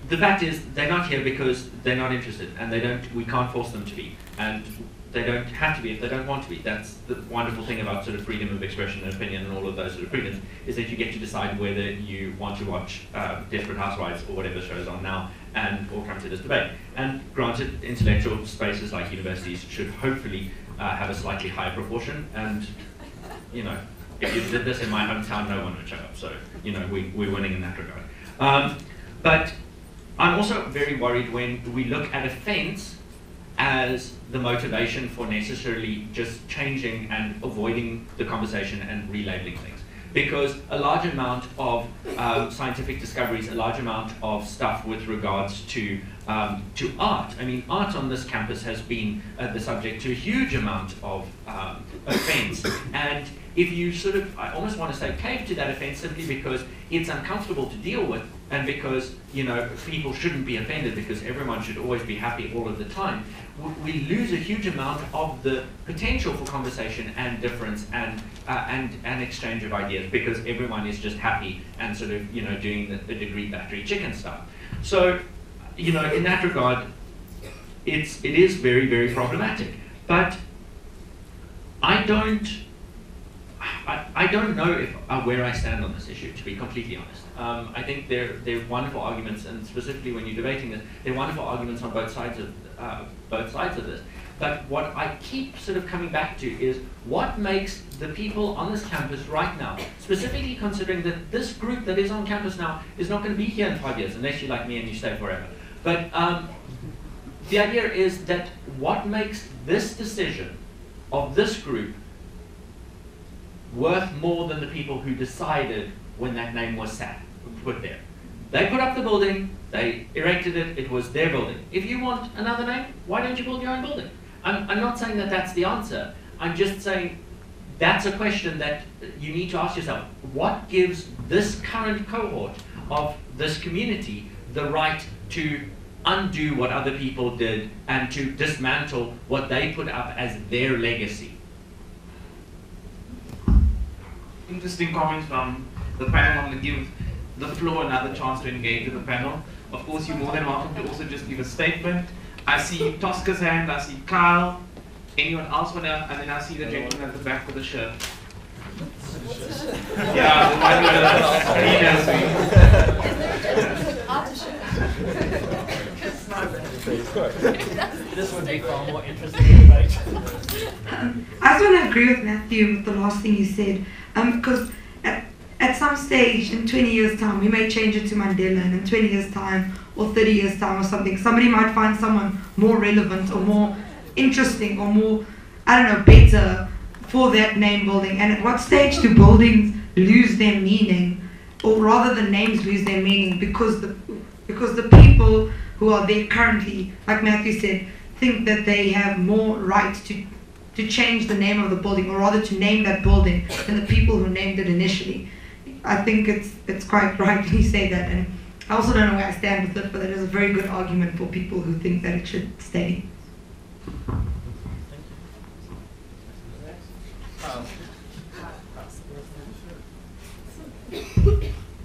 The fact is, they're not here because they're not interested, and we can't force them to be. And they don't have to be if they don't want to be. That's the wonderful thing about sort of freedom of expression and opinion and all of those sort of freedoms, is that you get to decide whether you want to watch Desperate Housewives or whatever shows on now, or come to this debate. And granted, intellectual spaces like universities should hopefully have a slightly higher proportion. And, you know, if you did this in my hometown, no one would show up. So, you know, we're winning in that regard. But I'm also very worried when we look at offence as the motivation for necessarily just changing and avoiding the conversation and relabeling things. Because a large amount of scientific discoveries, a large amount of stuff with regards to to art. I mean, art on this campus has been the subject to a huge amount of offense. And if you sort of, I almost want to say cave to that offense simply because it's uncomfortable to deal with, and because, you know, people shouldn't be offended because everyone should always be happy all of the time, we lose a huge amount of the potential for conversation and difference and exchange of ideas because everyone is just happy and sort of, you know, doing the degree battery chicken stuff. So, you know, in that regard, it is very, very problematic. But I don't know where I stand on this issue, to be completely honest. I think there are wonderful arguments, and specifically when you're debating this, there are wonderful arguments on both sides of this. But what I keep sort of coming back to is what makes the people on this campus right now, specifically considering that this group that is on campus now is not going to be here in 5 years, unless you're like me and you stay forever. But the idea is that what makes this decision of this group worth more than the people who decided when that name was put there. They put up the building, they erected it, it was their building. If you want another name, why don't you build your own building? I'm not saying that that's the answer. I'm just saying that's a question that you need to ask yourself. What gives this current cohort of this community the right to undo what other people did and to dismantle what they put up as their legacy? Interesting comments from the panel. I'm going to give the floor another chance to engage with the panel. Of course, you're more than welcome to also just give a statement. I see Tosca's hand, I see Kyle. Anyone else want to? And then I see the gentleman at the back with the shirt. Yeah, the one with This would be far more interesting debate. I just want to agree with Matthew with the last thing you said, because at some stage in 20 years' time, we may change it to Mandela, and in 20 years' time or 30 years' time or something, somebody might find someone more relevant or more interesting or more, I don't know, better for that name building. And at what stage do buildings lose their meaning, or rather the names lose their meaning because the people who are there currently, like Matthew said, think that they have more right to change the name of the building, or rather to name that building, than the people who named it initially. I think it's quite right when you say that, and I also don't know where I stand with it, but it is a very good argument for people who think that it should stay.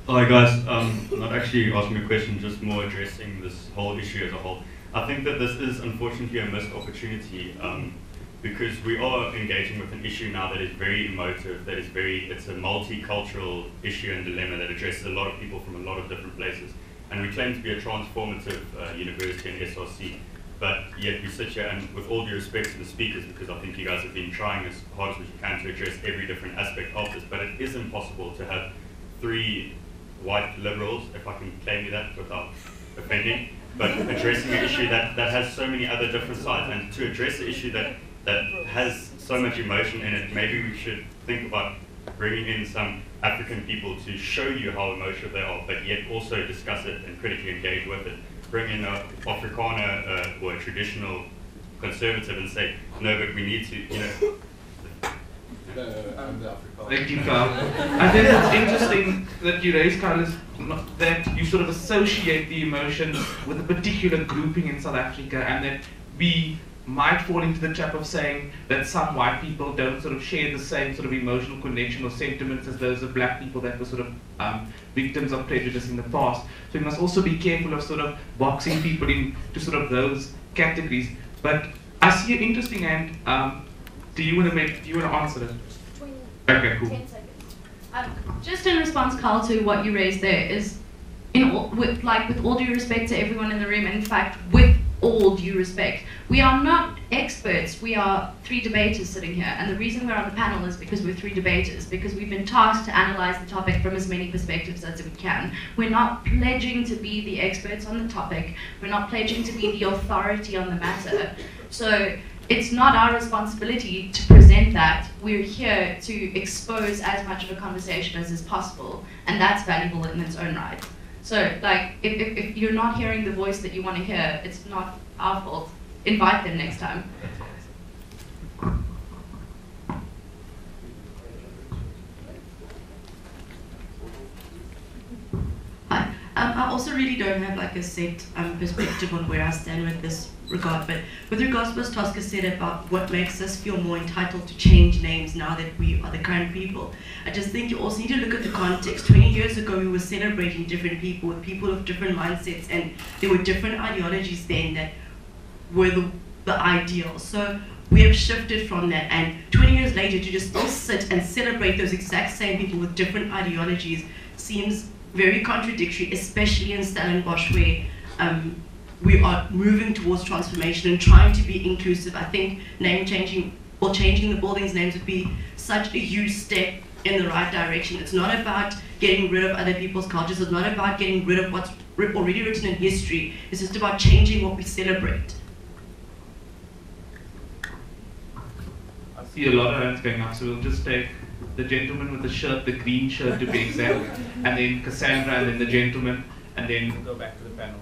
Hi guys, I'm not actually asking a question, just more addressing this whole issue as a whole. I think that this is unfortunately a missed opportunity because we are engaging with an issue now that is very emotive, it's a multicultural issue and dilemma that addresses a lot of people from a lot of different places. And we claim to be a transformative university in SRC, but yet we sit here, and with all due respect to the speakers, because I think you guys have been trying as hard as you can to address every different aspect of this, but it is impossible to have 3 white liberals, if I can claim that without offending, but addressing an issue that has so many other different sides. And to address the issue that has so much emotion in it, maybe we should think about bringing in some African people to show you how emotional they are, but yet also discuss it and critically engage with it. Bring in an Afrikaner or a traditional conservative and say, no, but we need to, you know. Thank you, Carl. I think it's interesting that you raise, Carl, is that you sort of associate the emotion with a particular grouping in South Africa, and that we might fall into the trap of saying that some white people don't sort of share the same sort of emotional connection or sentiments as those of black people that were sort of victims of prejudice in the past. So we must also be careful of sort of boxing people into sort of those categories. But I see an interesting end. Do you want to answer it? Okay, cool. 10 seconds. Just in response, Carl, to what you raised there is, with all due respect to everyone in the room, and in fact, with all due respect, we are not experts. We are 3 debaters sitting here, and the reason we're on the panel is because we're 3 debaters, because we've been tasked to analyze the topic from as many perspectives as we can. We're not pledging to be the experts on the topic. We're not pledging to be the authority on the matter. So it's not our responsibility to present that. We're here to expose as much of a conversation as is possible, and that's valuable in its own right. So, like, if you're not hearing the voice that you want to hear, it's not our fault. Invite them next time. Hi. I also really don't have like a set perspective on where I stand with this regard, but with regards to what Tosca said about what makes us feel more entitled to change names now that we are the current people, I just think you also need to look at the context. 20 years ago we were celebrating different people with people of different mindsets, and there were different ideologies then that were the ideal. So we have shifted from that, and 20 years later to just still sit and celebrate those exact same people with different ideologies seems very contradictory, especially in Stellenbosch where we are moving towards transformation and trying to be inclusive. I think name changing or changing the buildings' names would be such a huge step in the right direction. It's not about getting rid of other people's cultures. It's not about getting rid of what's already written in history. It's just about changing what we celebrate. I see a lot of hands going up, so we'll just take the gentleman with the shirt, the green shirt to be exact, and then Cassandra, and then the gentleman, and then we'll go back to the panel.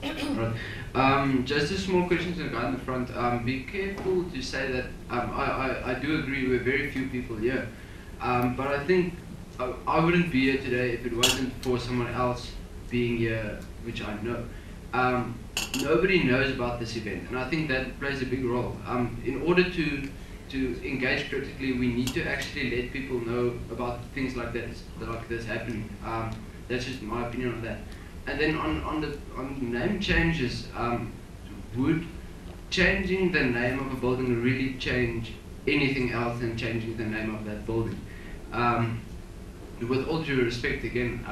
Right. Just a small question to the guy in the front. Be careful to say that I do agree with very few people here, but I think I wouldn't be here today if it wasn't for someone else being here, which I know. Nobody knows about this event, and I think that plays a big role. In order to engage critically, we need to actually let people know about things like this happening. That's just my opinion on that. And then on name changes, would changing the name of a building really change anything else than changing the name of that building? With all due respect, again,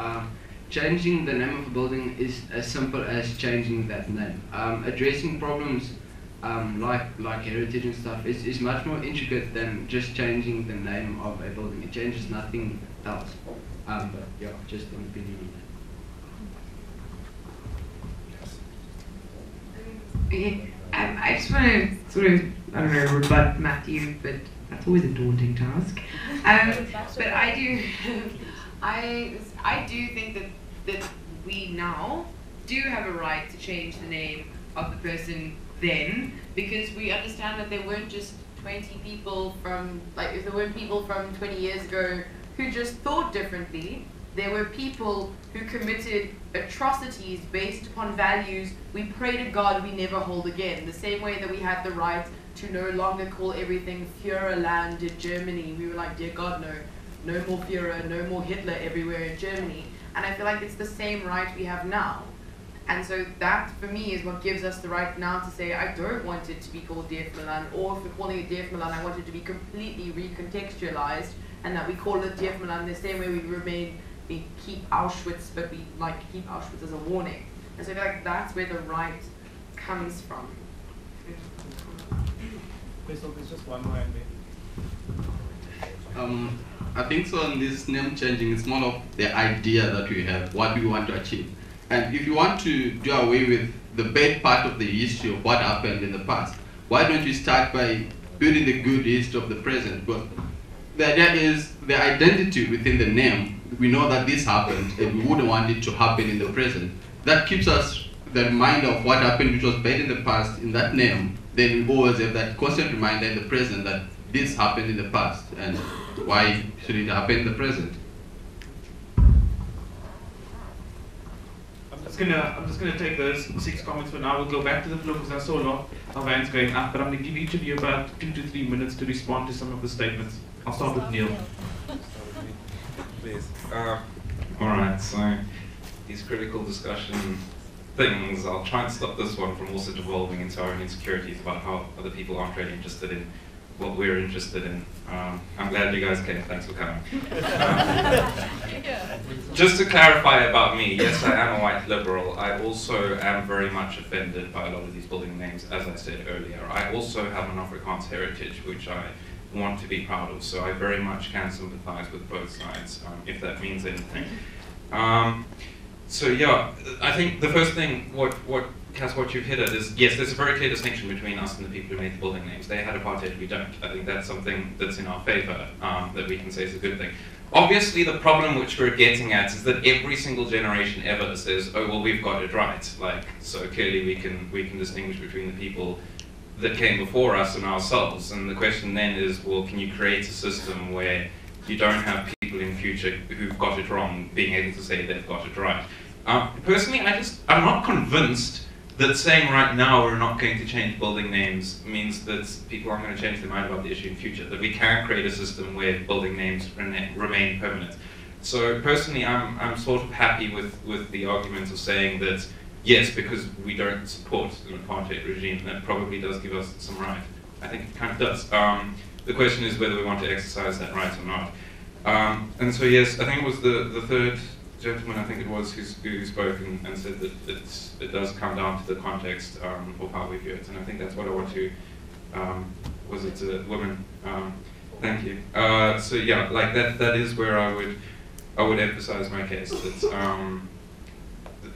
changing the name of a building is as simple as changing that name. Addressing problems like heritage and stuff is much more intricate than just changing the name of a building. It changes nothing else. But yeah, just an opinion on that. Okay, I just want to sort of, I don't know, rebut Matthew, but that's always a daunting task. But I do think that we now do have a right to change the name of the person then, because we understand that there weren't just 20 people from, like, if there weren't people from 20 years ago who just thought differently, there were people who committed atrocities based upon values we pray to God we never hold again. The same way that we had the right to no longer call everything Führerland in Germany. We were like, dear God, no more Führer, no more Hitler everywhere in Germany. And I feel like it's the same right we have now. And so that, for me, is what gives us the right now to say, I don't want it to be called DF Milan, or if we're calling it DF Milan, I want it to be completely recontextualized, and that we call it DF Milan the same way we keep Auschwitz, but we like keep Auschwitz as a warning. And so I feel like that's where the right comes from. There's just one more hand there. I think so on this name changing, it's more of the idea that we have, what we want to achieve. And if you want to do away with the bad part of the history of what happened in the past, why don't you start by building the good history of the present? But the idea is the identity within the name. We know that this happened and we wouldn't want it to happen in the present. That keeps us the reminder of what happened which was bad in the past in that name. Then we always have that constant reminder in the present that this happened in the past and why should it happen in the present? I'm just gonna take those 6 comments for now. We'll go back to the floor because I saw a lot of hands going up, but I'm gonna give each of you about 2 to 3 minutes to respond to some of the statements. I'll start with Neil. Please. Alright, so these critical discussion things, I'll try and stop this one from also devolving into our own insecurities about how other people aren't really interested in what we're interested in. I'm glad you guys came, thanks for coming. Just to clarify about me, yes, I am a white liberal. I also am very much offended by a lot of these building names, as I said earlier. I also have an Afrikaans heritage, which I want to be proud of, so I very much can sympathize with both sides, if that means anything. So yeah, I think the first thing, what you've hit at is, yes, there's a very clear distinction between us and the people who made the building names. They had apartheid, we don't. I think that's something that's in our favor, that we can say is a good thing. Obviously, the problem which we're getting at is that every single generation ever says, oh, well, we've got it right. Like, so clearly we can distinguish between the people that came before us and ourselves. And the question then is, well, can you create a system where you don't have people in future who've got it wrong being able to say they've got it right? Personally, I'm not convinced that saying right now we're not going to change building names means that people aren't going to change their mind about the issue in future, that we can create a system where building names remain permanent. So personally, I'm sort of happy with the argument of saying that, yes, because we don't support an apartheid regime, that probably does give us some right. I think it kind of does. The question is whether we want to exercise that right or not. And so yes, I think it was the third gentleman, I think it was, who spoke and said that it does come down to the context of how we view it, and I think that's what I want to, was it a woman? Thank you. So yeah, like that is where I would emphasize my case, that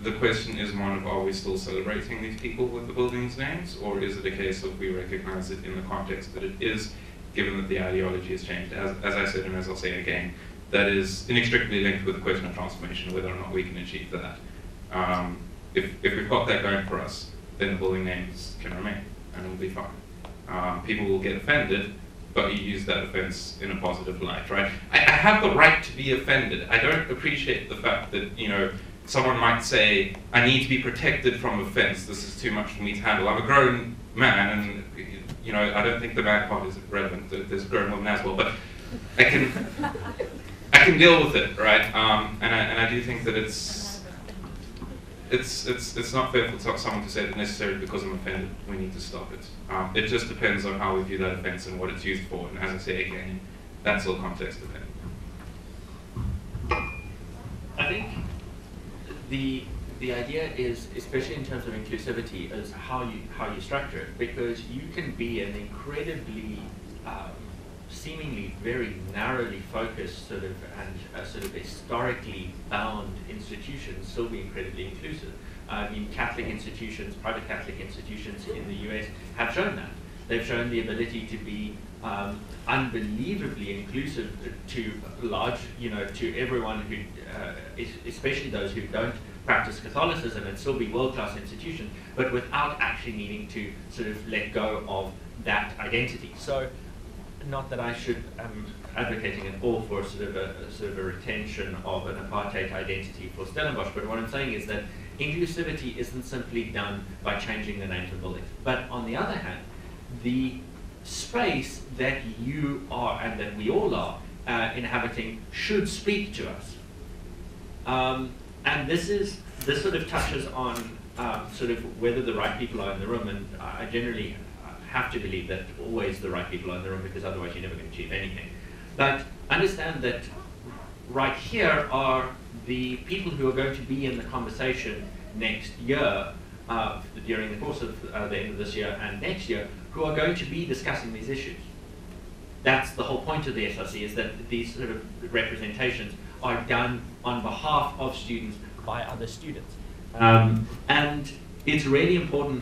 the question is one of, are we still celebrating these people with the building's names, or is it a case of we recognize it in the context that it is, given that the ideology has changed? As I said, and as I'll say again, that is inextricably linked with the question of transformation, whether or not we can achieve that. If we've got that going for us, then the building names can remain, and it'll be fine. People will get offended, but you use that offense in a positive light, right? I have the right to be offended. I don't appreciate the fact that, you know, someone might say, I need to be protected from offense, this is too much for me to handle. I'm a grown man, and you know, I don't think the man part is relevant, there's a grown woman as well, but I can deal with it, right? And I do think that it's not fair for someone to say that necessarily because I'm offended, we need to stop it. It just depends on how we view that offense and what it's used for, and as I say again, that's all context dependent. I think the idea is, especially in terms of inclusivity, is how you structure it, because you can be an incredibly seemingly very narrowly focused sort of historically bound institutions still be incredibly inclusive. I mean, Catholic institutions, private Catholic institutions in the US have shown that. They've shown the ability to be unbelievably inclusive to large, you know, to everyone who, especially those who don't practice Catholicism, and still be world-class institutions, but without actually needing to sort of let go of that identity. So, not that I should advocating at all for sort of a retention of an apartheid identity for Stellenbosch, but what I'm saying is that inclusivity isn't simply done by changing the names of buildings. But on the other hand, the space that you are and that we all are inhabiting should speak to us. And this sort of touches on sort of whether the right people are in the room, and I generally have to believe that always the right people are in the room, because otherwise you're never going to achieve anything. But understand that right here are the people who are going to be in the conversation next year, during the course of the end of this year and next year, who are going to be discussing these issues. That's the whole point of the SRC, is that these sort of representations are done on behalf of students by other students. And it's really important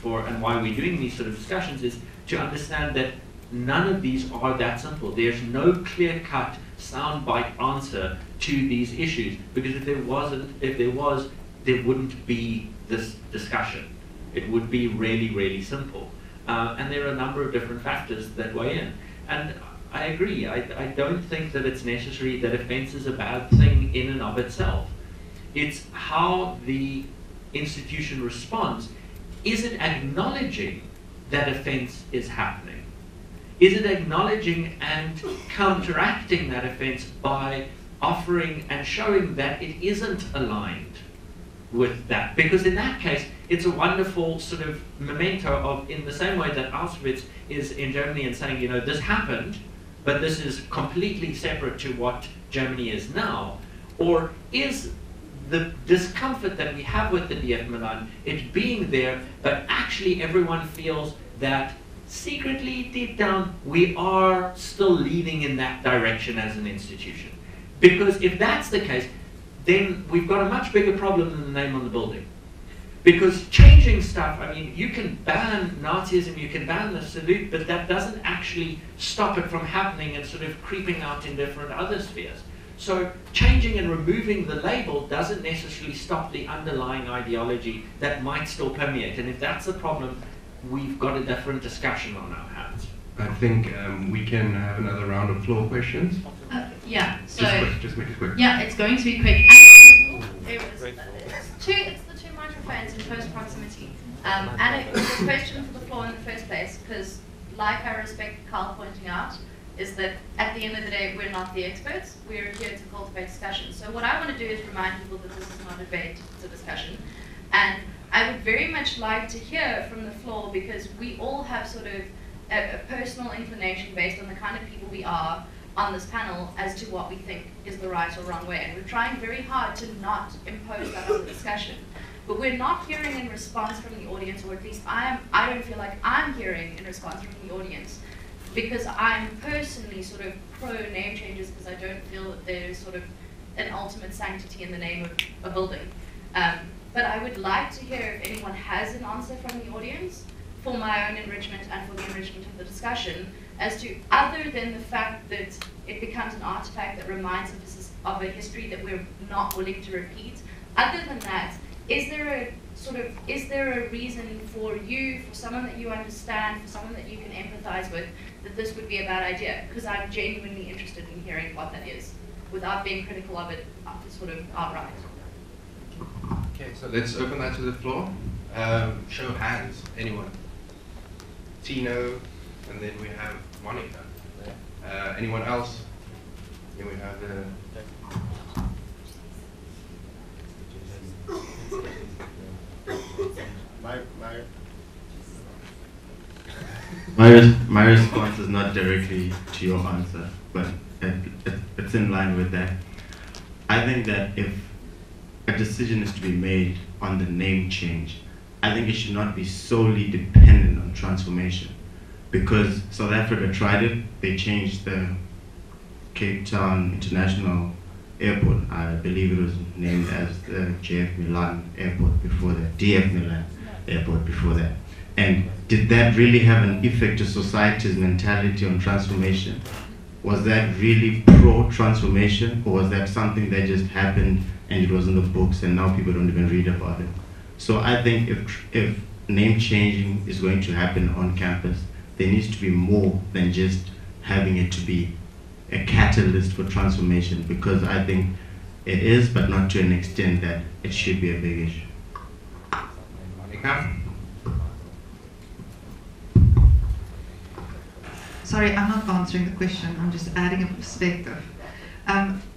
and why we're doing these sort of discussions is to understand that none of these are that simple. There's no clear-cut, soundbite answer to these issues, because if there was, there wouldn't be this discussion. It would be really, really simple. And there are a number of different factors that weigh in. And I agree, I don't think that it's necessary that offense is a bad thing in and of itself. It's how the institution responds. Is it acknowledging that offense is happening? Is it acknowledging and counteracting that offense by offering and showing that it isn't aligned with that? Because in that case, it's a wonderful sort of memento of, in the same way that Auschwitz is in Germany and saying, you know, this happened, but this is completely separate to what Germany is now. Or is the discomfort that we have with the DF Milan, it being there, but actually everyone feels that secretly, deep down, we are still leading in that direction as an institution? Because if that's the case, then we've got a much bigger problem than the name on the building. Because changing stuff, I mean, you can ban Nazism, you can ban the salute, but that doesn't actually stop it from happening and sort of creeping out in different other spheres. So changing and removing the label doesn't necessarily stop the underlying ideology that might still permeate. And if that's the problem, we've got a different discussion on our hands. I think we can have another round of floor questions. Yeah, so just make it quick. Yeah, it's going to be quick. It's the two microphones in close proximity. And it was a question for the floor in the first place, because like I respect Carl pointing out, is that at the end of the day, we're not the experts. We're here to cultivate discussion. So what I want to do is remind people that this is not a debate, it's a discussion. And I would very much like to hear from the floor, because we all have sort of a personal inclination based on the kind of people we are on this panel as to what we think is the right or wrong way. And we're trying very hard to not impose that on the discussion. But we're not hearing in response from the audience, or at least I don't feel like I'm hearing in response from the audience, because I'm personally sort of pro name changes, because I don't feel that there's sort of an ultimate sanctity in the name of a building. But I would like to hear if anyone has an answer from the audience for my own enrichment and for the enrichment of the discussion, as to, other than the fact that it becomes an artifact that reminds us of a history that we're not willing to repeat, other than that, is there a reason for you, for someone that you understand, for someone that you can empathize with, that this would be a bad idea? Because I'm genuinely interested in hearing what that is, without being critical of it sort of outright. Okay, so let's open that to the floor. Show of hands, anyone? Tino, and then we have Monica. Anyone else? Then we have the... My response is not directly to your answer, but it's in line with that. I think that if a decision is to be made on the name change, I think it should not be solely dependent on transformation. Because South Africa tried it, they changed the Cape Town International Airport. I believe it was named as the JF Milan Airport before that, DF Milan Airport before that. And did that really have an effect to society's mentality on transformation? Was that really pro-transformation, or was that something that just happened and it was in the books and now people don't even read about it? So I think if name changing is going to happen on campus, there needs to be more than just having it to be a catalyst for transformation, because I think it is, but not to an extent that it should be a big issue. Monica? Sorry, I'm not answering the question, I'm just adding a perspective.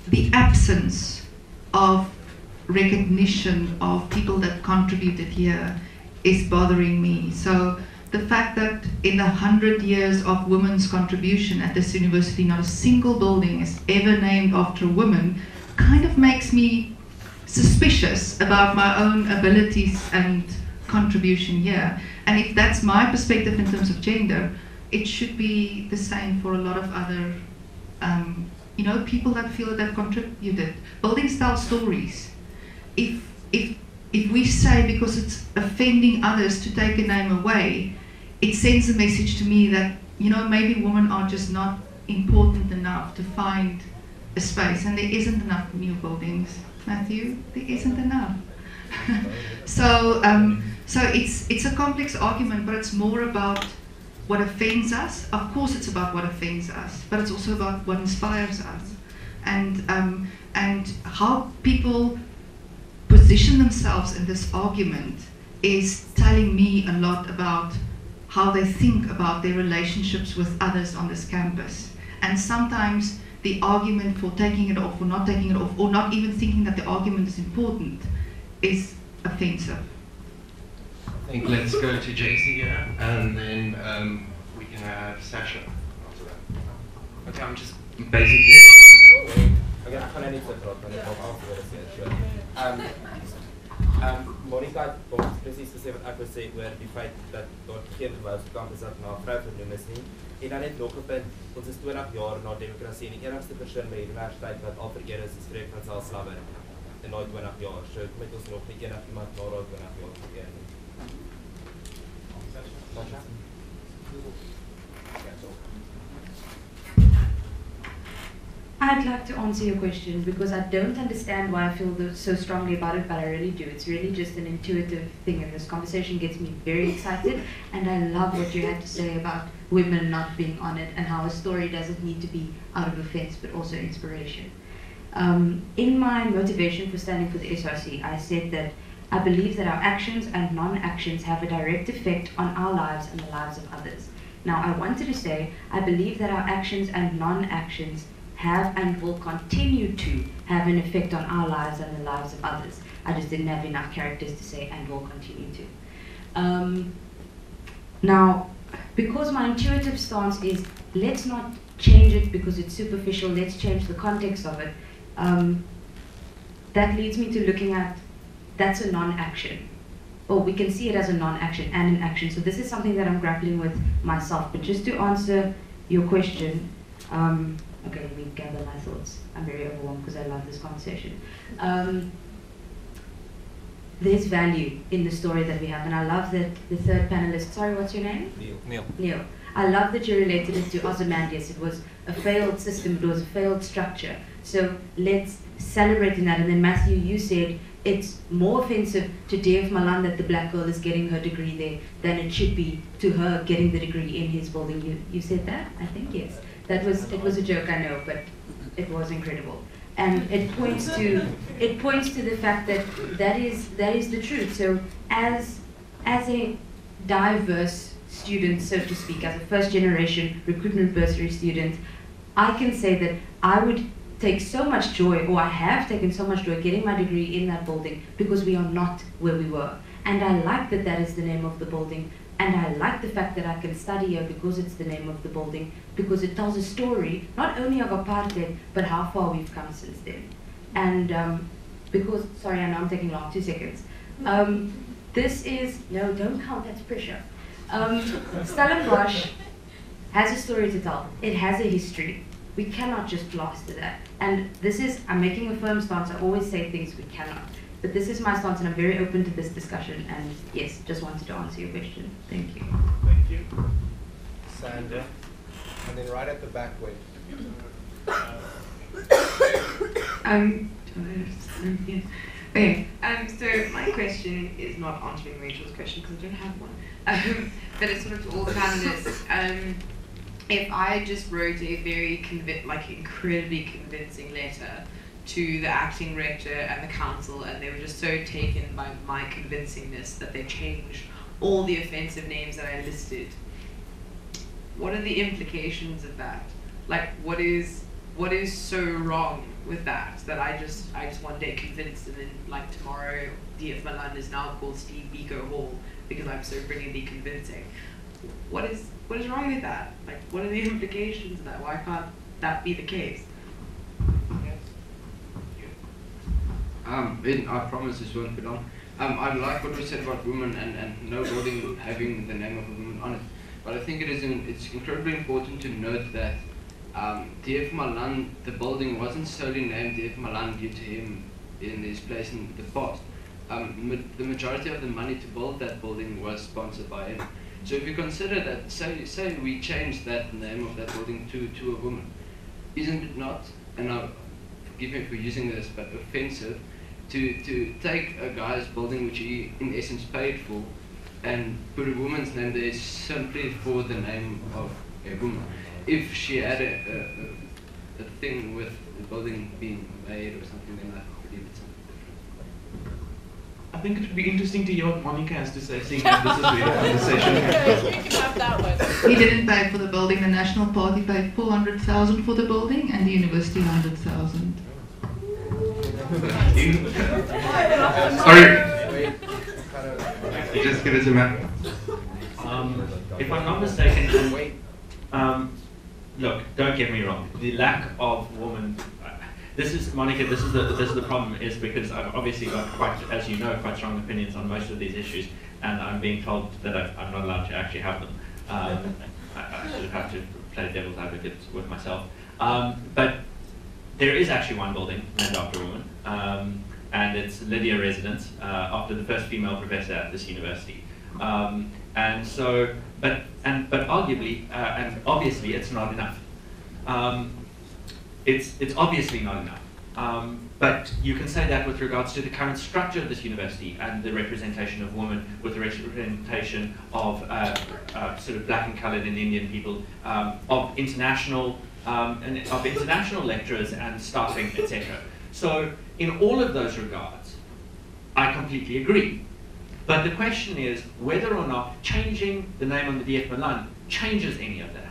The absence of recognition of people that contributed here is bothering me. So the fact that in the 100 years of women's contribution at this university, not a single building is ever named after a woman, kind of makes me suspicious about my own abilities and contribution here. And if that's my perspective in terms of gender, it should be the same for a lot of other people that feel that they've contributed. Buildings tell stories. If we say because it's offending others to take a name away, it sends a message to me that, maybe women are just not important enough to find a space, and there isn't enough new buildings. Matthew, there isn't enough. So it's a complex argument, but it's more about what offends us. Of course it's about what offends us, but it's also about what inspires us. And how people position themselves in this argument is telling me a lot about how they think about their relationships with others on this campus. And sometimes the argument for taking it off or not taking it off, or not even thinking that the argument is important, is offensive. I think let's go to JC here, and then we can have Sasha after that. Okay, I'm just basically... Okay, ek gaan nou nie te praat want ek wil antwoord gee. Monica het presies gesê wat ek wil sê oor die feit dat daar geen gebou op kampus dat na vrou vernoem is nie. En dan net nog 'n punt, ons is 20 jaar na demokrasie en die enigste persoon by die universiteit wat al vereer is spreek van selfslawwer. in daai 20 jaar. So kom met ons nog nie iemand na daai 20 jaar probeer nie. Sasha? I'd like to answer your question because I don't understand why I feel so strongly about it, but I really do. It's really just an intuitive thing, and this conversation gets me very excited, and I love what you had to say about women not being on it and how a story doesn't need to be out of offense but also inspiration. In my motivation for standing for the SRC, I said that I believe that our actions and non-actions have a direct effect on our lives and the lives of others. Now, I wanted to say I believe that our actions and non-actions have and will continue to have an effect on our lives and the lives of others. I just didn't have enough characters to say and will continue to. Now, because my intuitive stance is let's not change it because it's superficial, let's change the context of it, that leads me to looking at that's a non-action. Or we can see it as a non-action and an action. So this is something that I'm grappling with myself. But just to answer your question, okay, let me gather my thoughts. I'm very overwhelmed because I love this conversation. There's value in the story that we have, and I love that the third panelist, sorry, what's your name? Neil. Neil. I love that you related it to Ozymandias. It was a failed system, it was a failed structure. So let's celebrate in that. And then Matthew, you said it's more offensive to D.F. Malan that the black girl is getting her degree there than it should be to her getting the degree in his building. You said that? I think yes. It was a joke, I know, but it was incredible. And it points to the fact that that is the truth. So as a diverse student, so to speak, as a first generation recruitment bursary student, I can say that I would take so much joy, or I have taken so much joy getting my degree in that building because we are not where we were. And I like that that is the name of the building. And I like the fact that I can study here because it's the name of the building, because it tells a story, not only of apartheid, but how far we've come since then. And because, sorry, I know I'm taking long, 2 seconds. This is, no, don't count, that's pressure. Stellenbosch has a story to tell. It has a history. We cannot just plaster that. And this is, I'm making a firm stance, I always say things we cannot. But this is my stance, and I'm very open to this discussion. And yes, just wanted to answer your question. Thank you. Thank you. Sandra. And then right at the back, wait. Okay, so my question is not answering Rachel's question because I don't have one. But it's sort of to all the panelists. If I just wrote a very incredibly convincing letter to the acting rector and the council, and they were just so taken by my convincingness that they changed all the offensive names that I listed, what are the implications of that? Like, what is so wrong with that I just one day convinced, and then like tomorrow D.F. Malan is now called Steve Biko Hall because I'm so brilliantly convincing? What is wrong with that? Like, what are the implications of that? Why can't that be the case? I promise this won't be long. I like what was said about women and no building having the name of a woman on it. But I think it's incredibly important to note that D.F. Malan, the building wasn't solely named D.F. Malan due to him in his place in the past. The majority of the money to build that building was sponsored by him. So if you consider that, say we change that name of that building to a woman, isn't it not, and forgive me for using this, but offensive, to take a guy's building which he in essence paid for and put a woman's name there simply for the name of a woman? If she had a thing with the building being made or something, then I believe it's something different. I think it would be interesting to hear what Monica has to say, seeing that this is really a conversation. You can have that one. He didn't pay for the building. The National Party paid 400,000 for the building, and the university 100,000. Sorry. Just give it to Matt. If I'm not mistaken, look, don't get me wrong. The lack of women. This is Monica. This is the problem. Is because I've obviously got quite, as you know, quite strong opinions on most of these issues, and I'm being told that I'm not allowed to actually have them. I sort of have to play devil's advocate with myself. But there is actually one building named after a woman. and it's Lydia Residence, after the first female professor at this university. And so, but arguably, and obviously, it's not enough. It's obviously not enough. But you can say that with regards to the current structure of this university and the representation of women, with the representation of sort of black and coloured and Indian people, of international lecturers and staffing, etc. So in all of those regards, I completely agree. But the question is whether or not changing the name on the DF Malan changes any of that.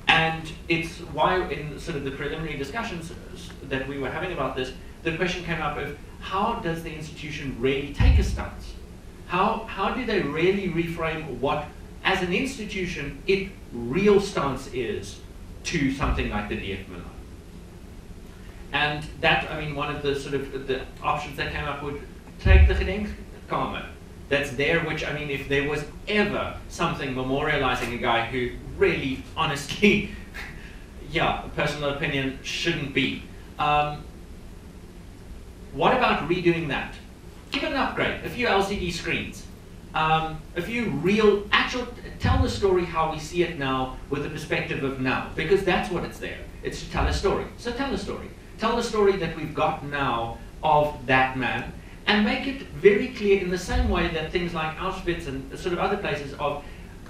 And it's why in sort of the preliminary discussions that we were having about this, the question came up of how does the institution really take a stance? How do they really reframe what, as an institution, its real stance is to something like the DF Malan? And that, I mean, one of the sort of the options that came up would take the gedenkkamer that's there, which, I mean, if there was ever something memorializing a guy who really, honestly, yeah, personal opinion, shouldn't be. What about redoing that? Give it an upgrade, a few LCD screens, a few real, tell the story how we see it now with the perspective of now, because that's what it's there. It's to tell a story. So tell the story. Tell the story that we've got now of that man, and make it very clear in the same way that things like Auschwitz and sort of other places of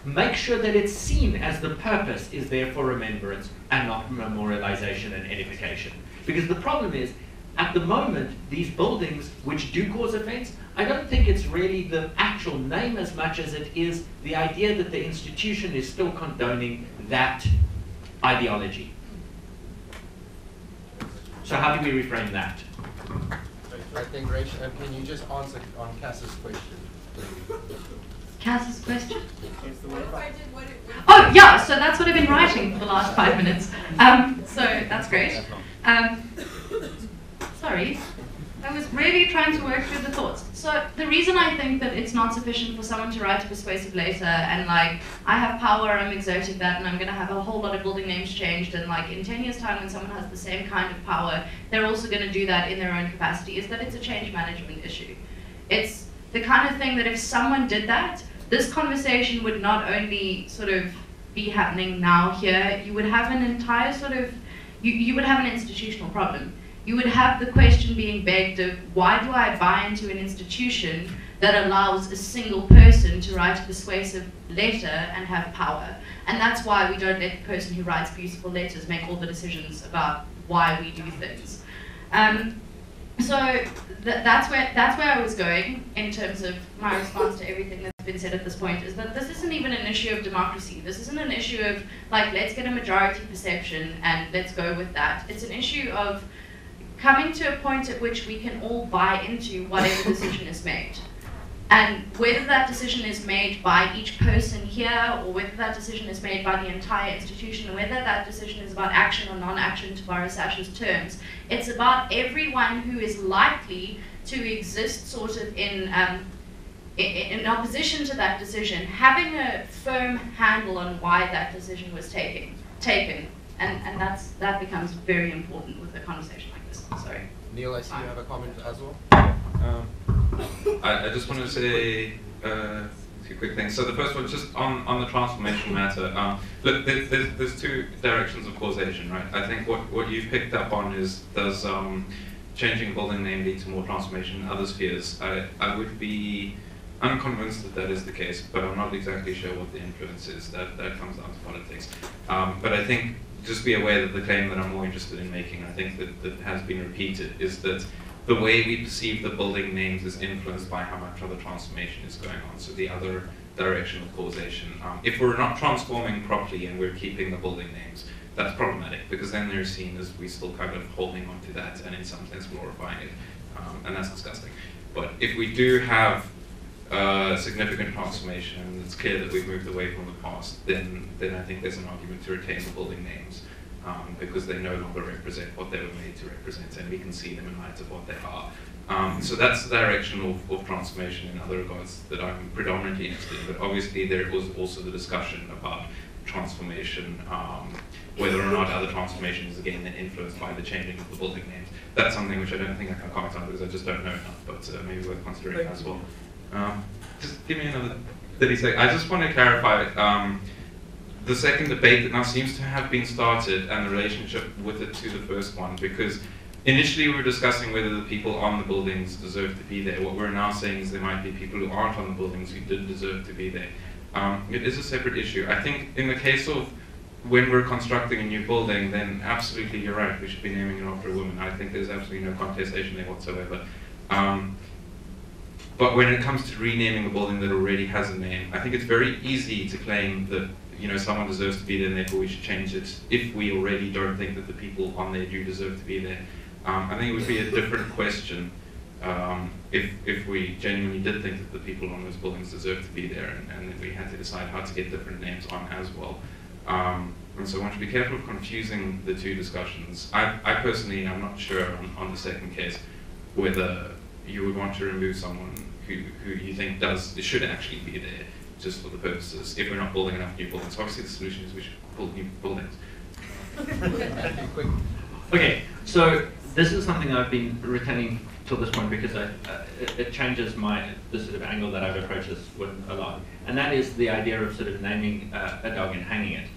make sure that it's seen as the purpose is there for remembrance and not memorialization and edification. Because the problem is, at the moment, these buildings which do cause offense, I don't think it's really the actual name as much as it is the idea that the institution is still condoning that ideology. So how do we reframe that? I think, Rach, can you just answer on Cass's question? Cass's question? Oh, yeah, so that's what I've been writing for the last 5 minutes. So that's great. Sorry, I was really trying to work through the thoughts. So the reason I think that it's not sufficient for someone to write a persuasive letter and like, I have power, I'm exerting that, and I'm going to have a whole lot of building names changed, and like in 10 years' time when someone has the same kind of power, they're also going to do that in their own capacity, is that it's a change management issue. It's the kind of thing that if someone did that, this conversation would not only sort of be happening now here, you would have an entire sort of, you would have an institutional problem. You would have the question being begged of, why do I buy into an institution that allows a single person to write a persuasive letter and have power? And that's why we don't let the person who writes beautiful letters make all the decisions about why we do things. So that's where I was going in terms of my response to everything that's been said at this point, is that this isn't even an issue of democracy. This isn't an issue of, like, let's get a majority perception and let's go with that. It's an issue of coming to a point at which we can all buy into whatever decision is made. And whether that decision is made by each person here, or whether that decision is made by the entire institution, or whether that decision is about action or non-action, to borrow Sasha's terms, it's about everyone who is likely to exist sort of in opposition to that decision, having a firm handle on why that decision was taken. And that becomes very important with a conversation like this. Sorry. Neil, I see you have a comment as well. I just want to say two quick things. So the first one, just on the transformation matter. Look, there's two directions of causation, right? I think what you've picked up on is, does changing a building name lead to more transformation in other spheres? I would be unconvinced that that is the case, but I'm not exactly sure what the influence is. That comes down to politics. But I think, just be aware that the claim that I'm more interested in making, I think that has been repeated, is that the way we perceive the building names is influenced by how much other transformation is going on. So the other direction of causation. If we're not transforming properly and we're keeping the building names, that's problematic, because then they're seen as we still kind of holding on to that and in some sense glorifying it, and that's disgusting. But if we do have significant transformation and it's clear that we've moved away from the past, then I think there's an argument to retain the building names, because they no longer represent what they were made to represent, and we can see them in light of what they are. So that's the direction of transformation in other regards that I'm predominantly interested in. But obviously there was also the discussion about transformation, whether or not other transformations again then influenced by the changing of the building names. That's something which I don't think I can comment on because I just don't know enough, but maybe worth considering as well. Just give me another 30 seconds. I just want to clarify the second debate that now seems to have been started and the relationship with it to the first one, because initially we were discussing whether the people on the buildings deserve to be there. What we're now saying is there might be people who aren't on the buildings who did deserve to be there. It is a separate issue. I think in the case of when we're constructing a new building, then absolutely you're right, we should be naming it after a woman. I think there's absolutely no contestation there whatsoever. But when it comes to renaming a building that already has a name, I think it's very easy to claim that someone deserves to be there and therefore we should change it if we already don't think that the people on there do deserve to be there. I think it would be a different question if we genuinely did think that the people on those buildings deserve to be there and then we had to decide how to get different names on as well. And so one should be careful of confusing the two discussions. I personally am not sure on the second case whether you would want to remove someone who you think should actually be there just for the purposes, if we're not building enough new buildings. Obviously the solution is we should build new buildings. Okay, so this is something I've been retaining till this point because it changes the sort of angle that I've approached this with a lot. And that is the idea of sort of naming a dog and hanging it.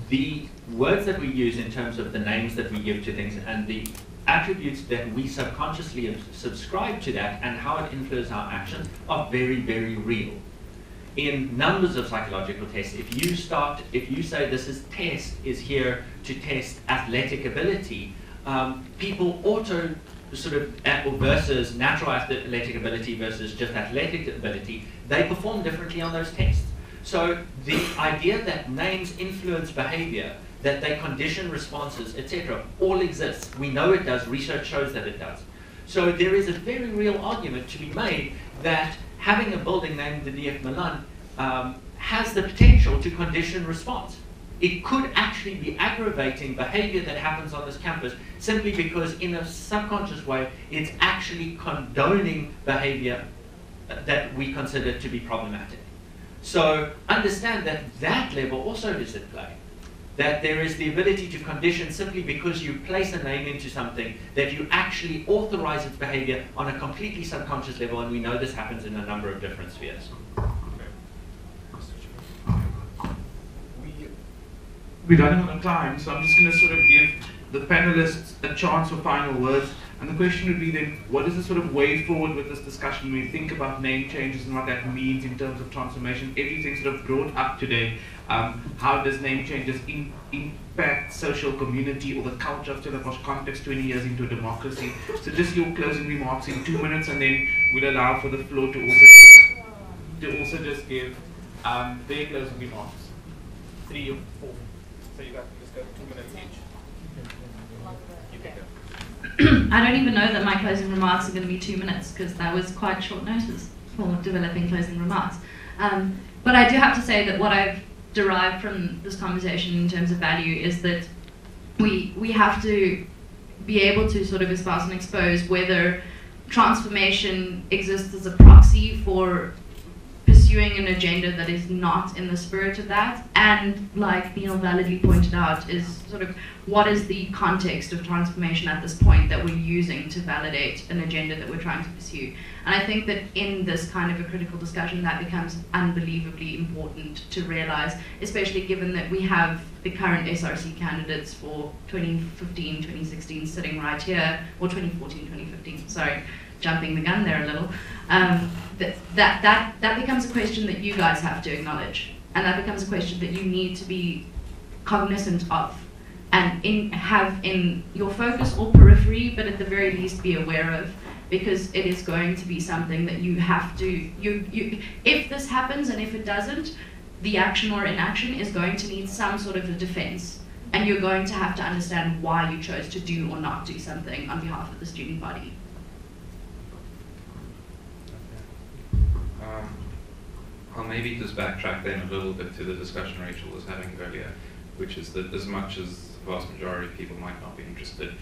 The words that we use in terms of the names that we give to things and the attributes that we subconsciously subscribe to that and how it influences our actions are very, very real. In numbers of psychological tests, if you say this test is here to test athletic ability, people versus natural athletic ability versus just athletic ability, they perform differently on those tests. So the idea that names influence behavior, that they condition responses, etc., all exists. We know it does, research shows that it does. So there is a very real argument to be made that having a building named the DF Malan has the potential to condition response. It could actually be aggravating behavior that happens on this campus simply because in a subconscious way it's actually condoning behavior that we consider to be problematic. So understand that that level also is at play. That there is the ability to condition simply because you place a name into something, that you actually authorize its behavior on a completely subconscious level, and we know this happens in a number of different spheres. We're running out of time, so I'm just going to sort of give the panelists a chance for final words. And the question would be then, what is the sort of way forward with this discussion when we think about name changes and what that means in terms of transformation? Everything sort of brought up today. How does name changes impact social community or the culture of Stellenbosch context 20 years into a democracy? So just your closing remarks in 2 minutes, and then we'll allow for the floor to also just give their closing remarks. 3 or 4. So you guys can just go 2 minutes each. You can go. I don't even know that my closing remarks are going to be 2 minutes because that was quite short notice for developing closing remarks. But I do have to say that what I've derived from this conversation in terms of value is that we have to be able to sort of espouse and expose whether transformation exists as a proxy for pursuing an agenda that is not in the spirit of that, and like Neil validly pointed out, is sort of what is the context of transformation at this point that we're using to validate an agenda that we're trying to pursue. And I think that in this kind of a critical discussion that becomes unbelievably important to realize, especially given that we have the current SRC candidates for 2015, 2016 sitting right here, or 2014, 2015, sorry, jumping the gun there a little. That becomes a question that you guys have to acknowledge, and that becomes a question that you need to be cognizant of and have in your focus or periphery, but at the very least be aware of, because it is going to be something that you have to, if this happens and if it doesn't, the action or inaction is going to need some sort of a defense, and you're going to have to understand why you chose to do or not do something on behalf of the student body. I'll maybe just backtrack then a little bit to the discussion Rachel was having earlier, which is that as much as the vast majority of people might not be interested,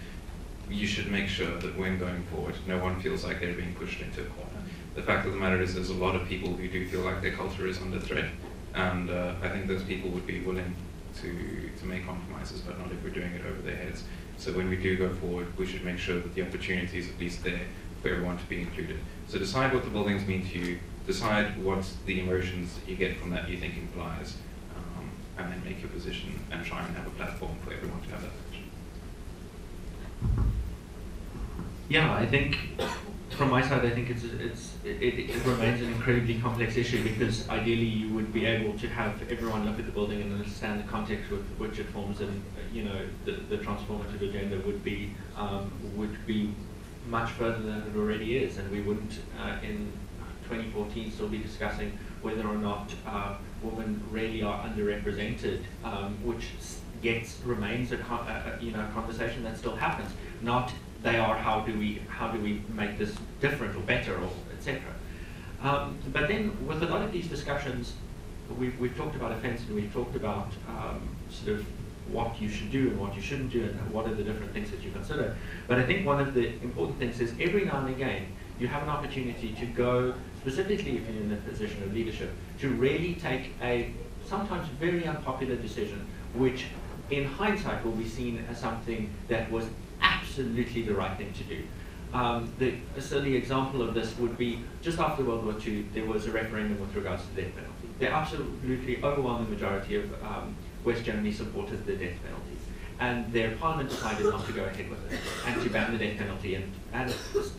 you should make sure that when going forward, no one feels like they're being pushed into a corner. The fact of the matter is there's a lot of people who do feel like their culture is under threat, And I think those people would be willing to make compromises, but not if we're doing it over their heads. So when we do go forward, we should make sure that the opportunity is at least there for everyone to be included. So decide what the buildings mean to you, decide what the emotions that you get from that you think implies, and then make your position and try and have a platform for everyone to have that position. Yeah, I think from my side, I think it remains an incredibly complex issue, because ideally you would be able to have everyone look at the building and understand the context with which it forms, and the transformative agenda would be much further than it already is, and we wouldn't in 2014 still be discussing whether or not women really are underrepresented, which remains a conversation that still happens. Not they are, how do we make this different or better, or etc. But then with a lot of these discussions, we've talked about offence, and we've talked about sort of what you should do and what you shouldn't do, and what are the different things that you consider. But I think one of the important things is every now and again you have an opportunity to go, specifically if you're in a position of leadership, to really take a sometimes very unpopular decision, which in hindsight will be seen as something that was absolutely the right thing to do. A silly example of this would be just after World War II, there was a referendum with regards to the death penalty. The absolutely overwhelming majority of West Germany supported the death penalty, and their parliament decided not to go ahead with it and to ban the death penalty. And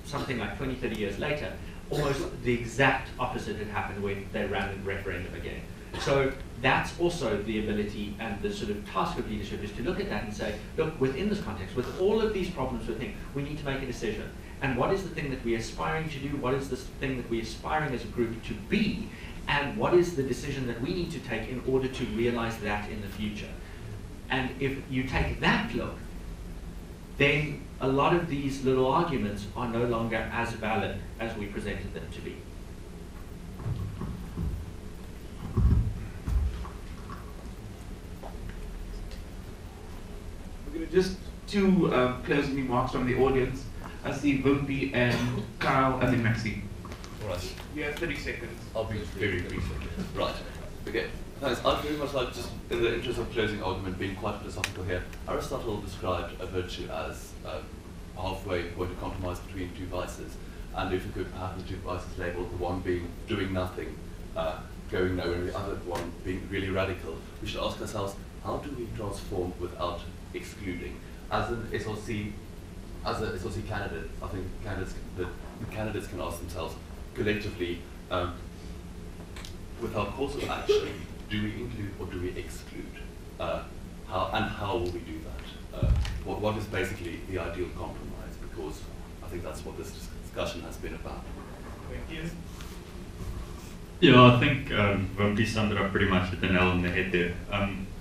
something like 20, 30 years later, almost the exact opposite had happened when they ran a referendum again. So that's also the ability and the sort of task of leadership, is to look at that and say, look, within this context, with all of these problems within, we need to make a decision. And what is the thing that we're aspiring to do? What is this thing that we're aspiring as a group to be? And what is the decision that we need to take in order to realize that in the future? And if you take that look, then a lot of these little arguments are no longer as valid as we presented them to be. Just two closing remarks from the audience. I see Wimpy and Kyle and then Maxine. Right. You have 30 seconds. I'll be very brief. Right. Okay. Thanks. I'd very much like, just in the interest of closing argument, being quite philosophical here, Aristotle described a virtue as a halfway point of compromise between two vices. And if we could have the two vices labeled, the one being doing nothing, going nowhere, and the other one being really radical, we should ask ourselves, how do we transform without excluding? As an SLC candidate, I think candidates can ask themselves collectively, with our course of action, do we include or do we exclude? How will we do that? What is basically the ideal compromise? Because I think that's what this discussion has been about. Thank you. Yeah, I think Wimpy summed it up pretty much at the nail on the head there.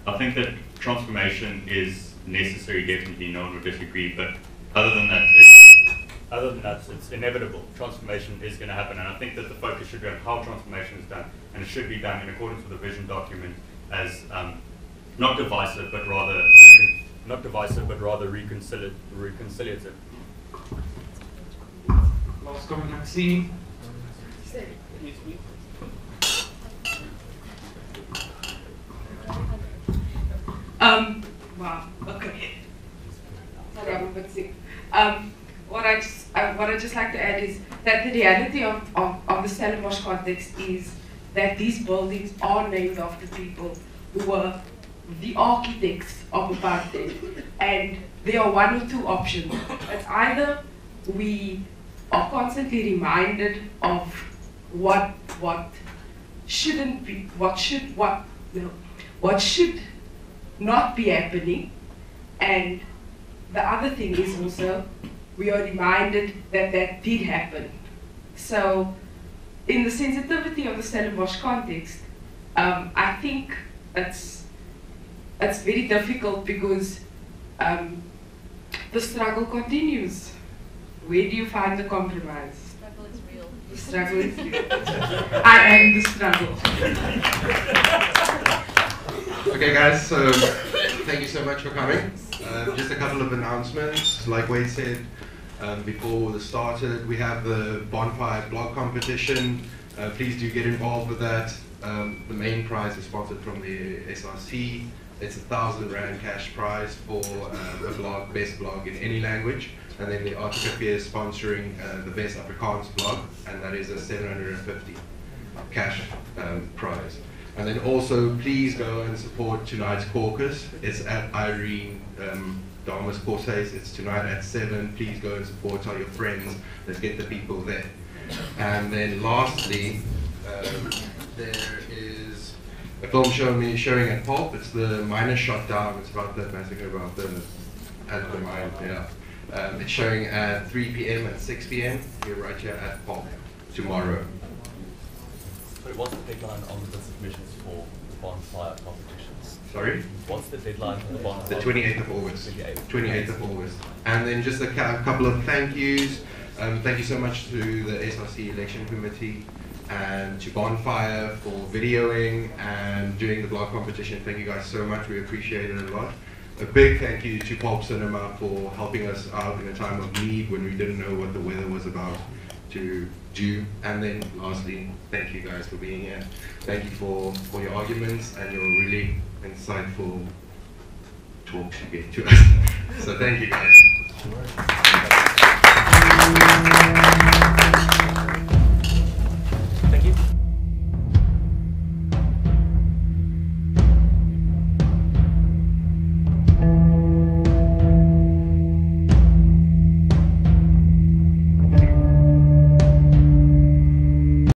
I think that transformation is necessary, definitely, no one would disagree, but other than that, it's inevitable. Transformation is going to happen, and I think that the focus should be on how transformation is done, and it should be done in accordance with the vision document as not divisive, but rather reconciliative. Last comment, Maxine. Wow. Okay. Sorry, I'm a bit sick. What I just like to add is that the reality of the Stellenbosch context is that these buildings are named after people who were the architects of apartheid, and there are one or two options. It's either we are constantly reminded of what shouldn't be, what should not be happening, and the other thing is also we are reminded that that did happen. So in the sensitivity of the Stellenbosch context, I think it's very difficult because the struggle continues. Where do you find the compromise? Struggle is real. The struggle is real. I am the struggle. Okay guys, so thank you so much for coming. Just a couple of announcements. Like Wade said, before this started, we have the Bonfire blog competition. Please do get involved with that. The main prize is sponsored from the SRC. It's R1,000 cash prize for a blog, best blog in any language. And then the Articafe is sponsoring the best Afrikaans blog, and that is a 750 cash prize. And then also, please go and support tonight's caucus. It's at Irene Dharma's courses. It's tonight at 7. Please go and support, tell your friends. Let's get the people there. And then lastly, there is a film showing at Pulp. It's the Miners Shot Down. It's about the massacre about the mine. Yeah. It's showing at 3 p.m. and 6 p.m. Here, right here at Pulp tomorrow. So what's the deadline on the submissions for the bonfire competitions? Sorry? What's the deadline for the bonfire? The 28th of August. 28th of August. And then just a couple of thank yous. Thank you so much to the SRC election committee and to Bonfire for videoing and doing the blog competition. Thank you guys so much. We appreciate it a lot. A big thank you to Pulp Cinema for helping us out in a time of need when we didn't know what the weather was about to do. And then lastly, thank you guys for being here. Thank you for your arguments and your really insightful talks you gave to us. So thank you guys.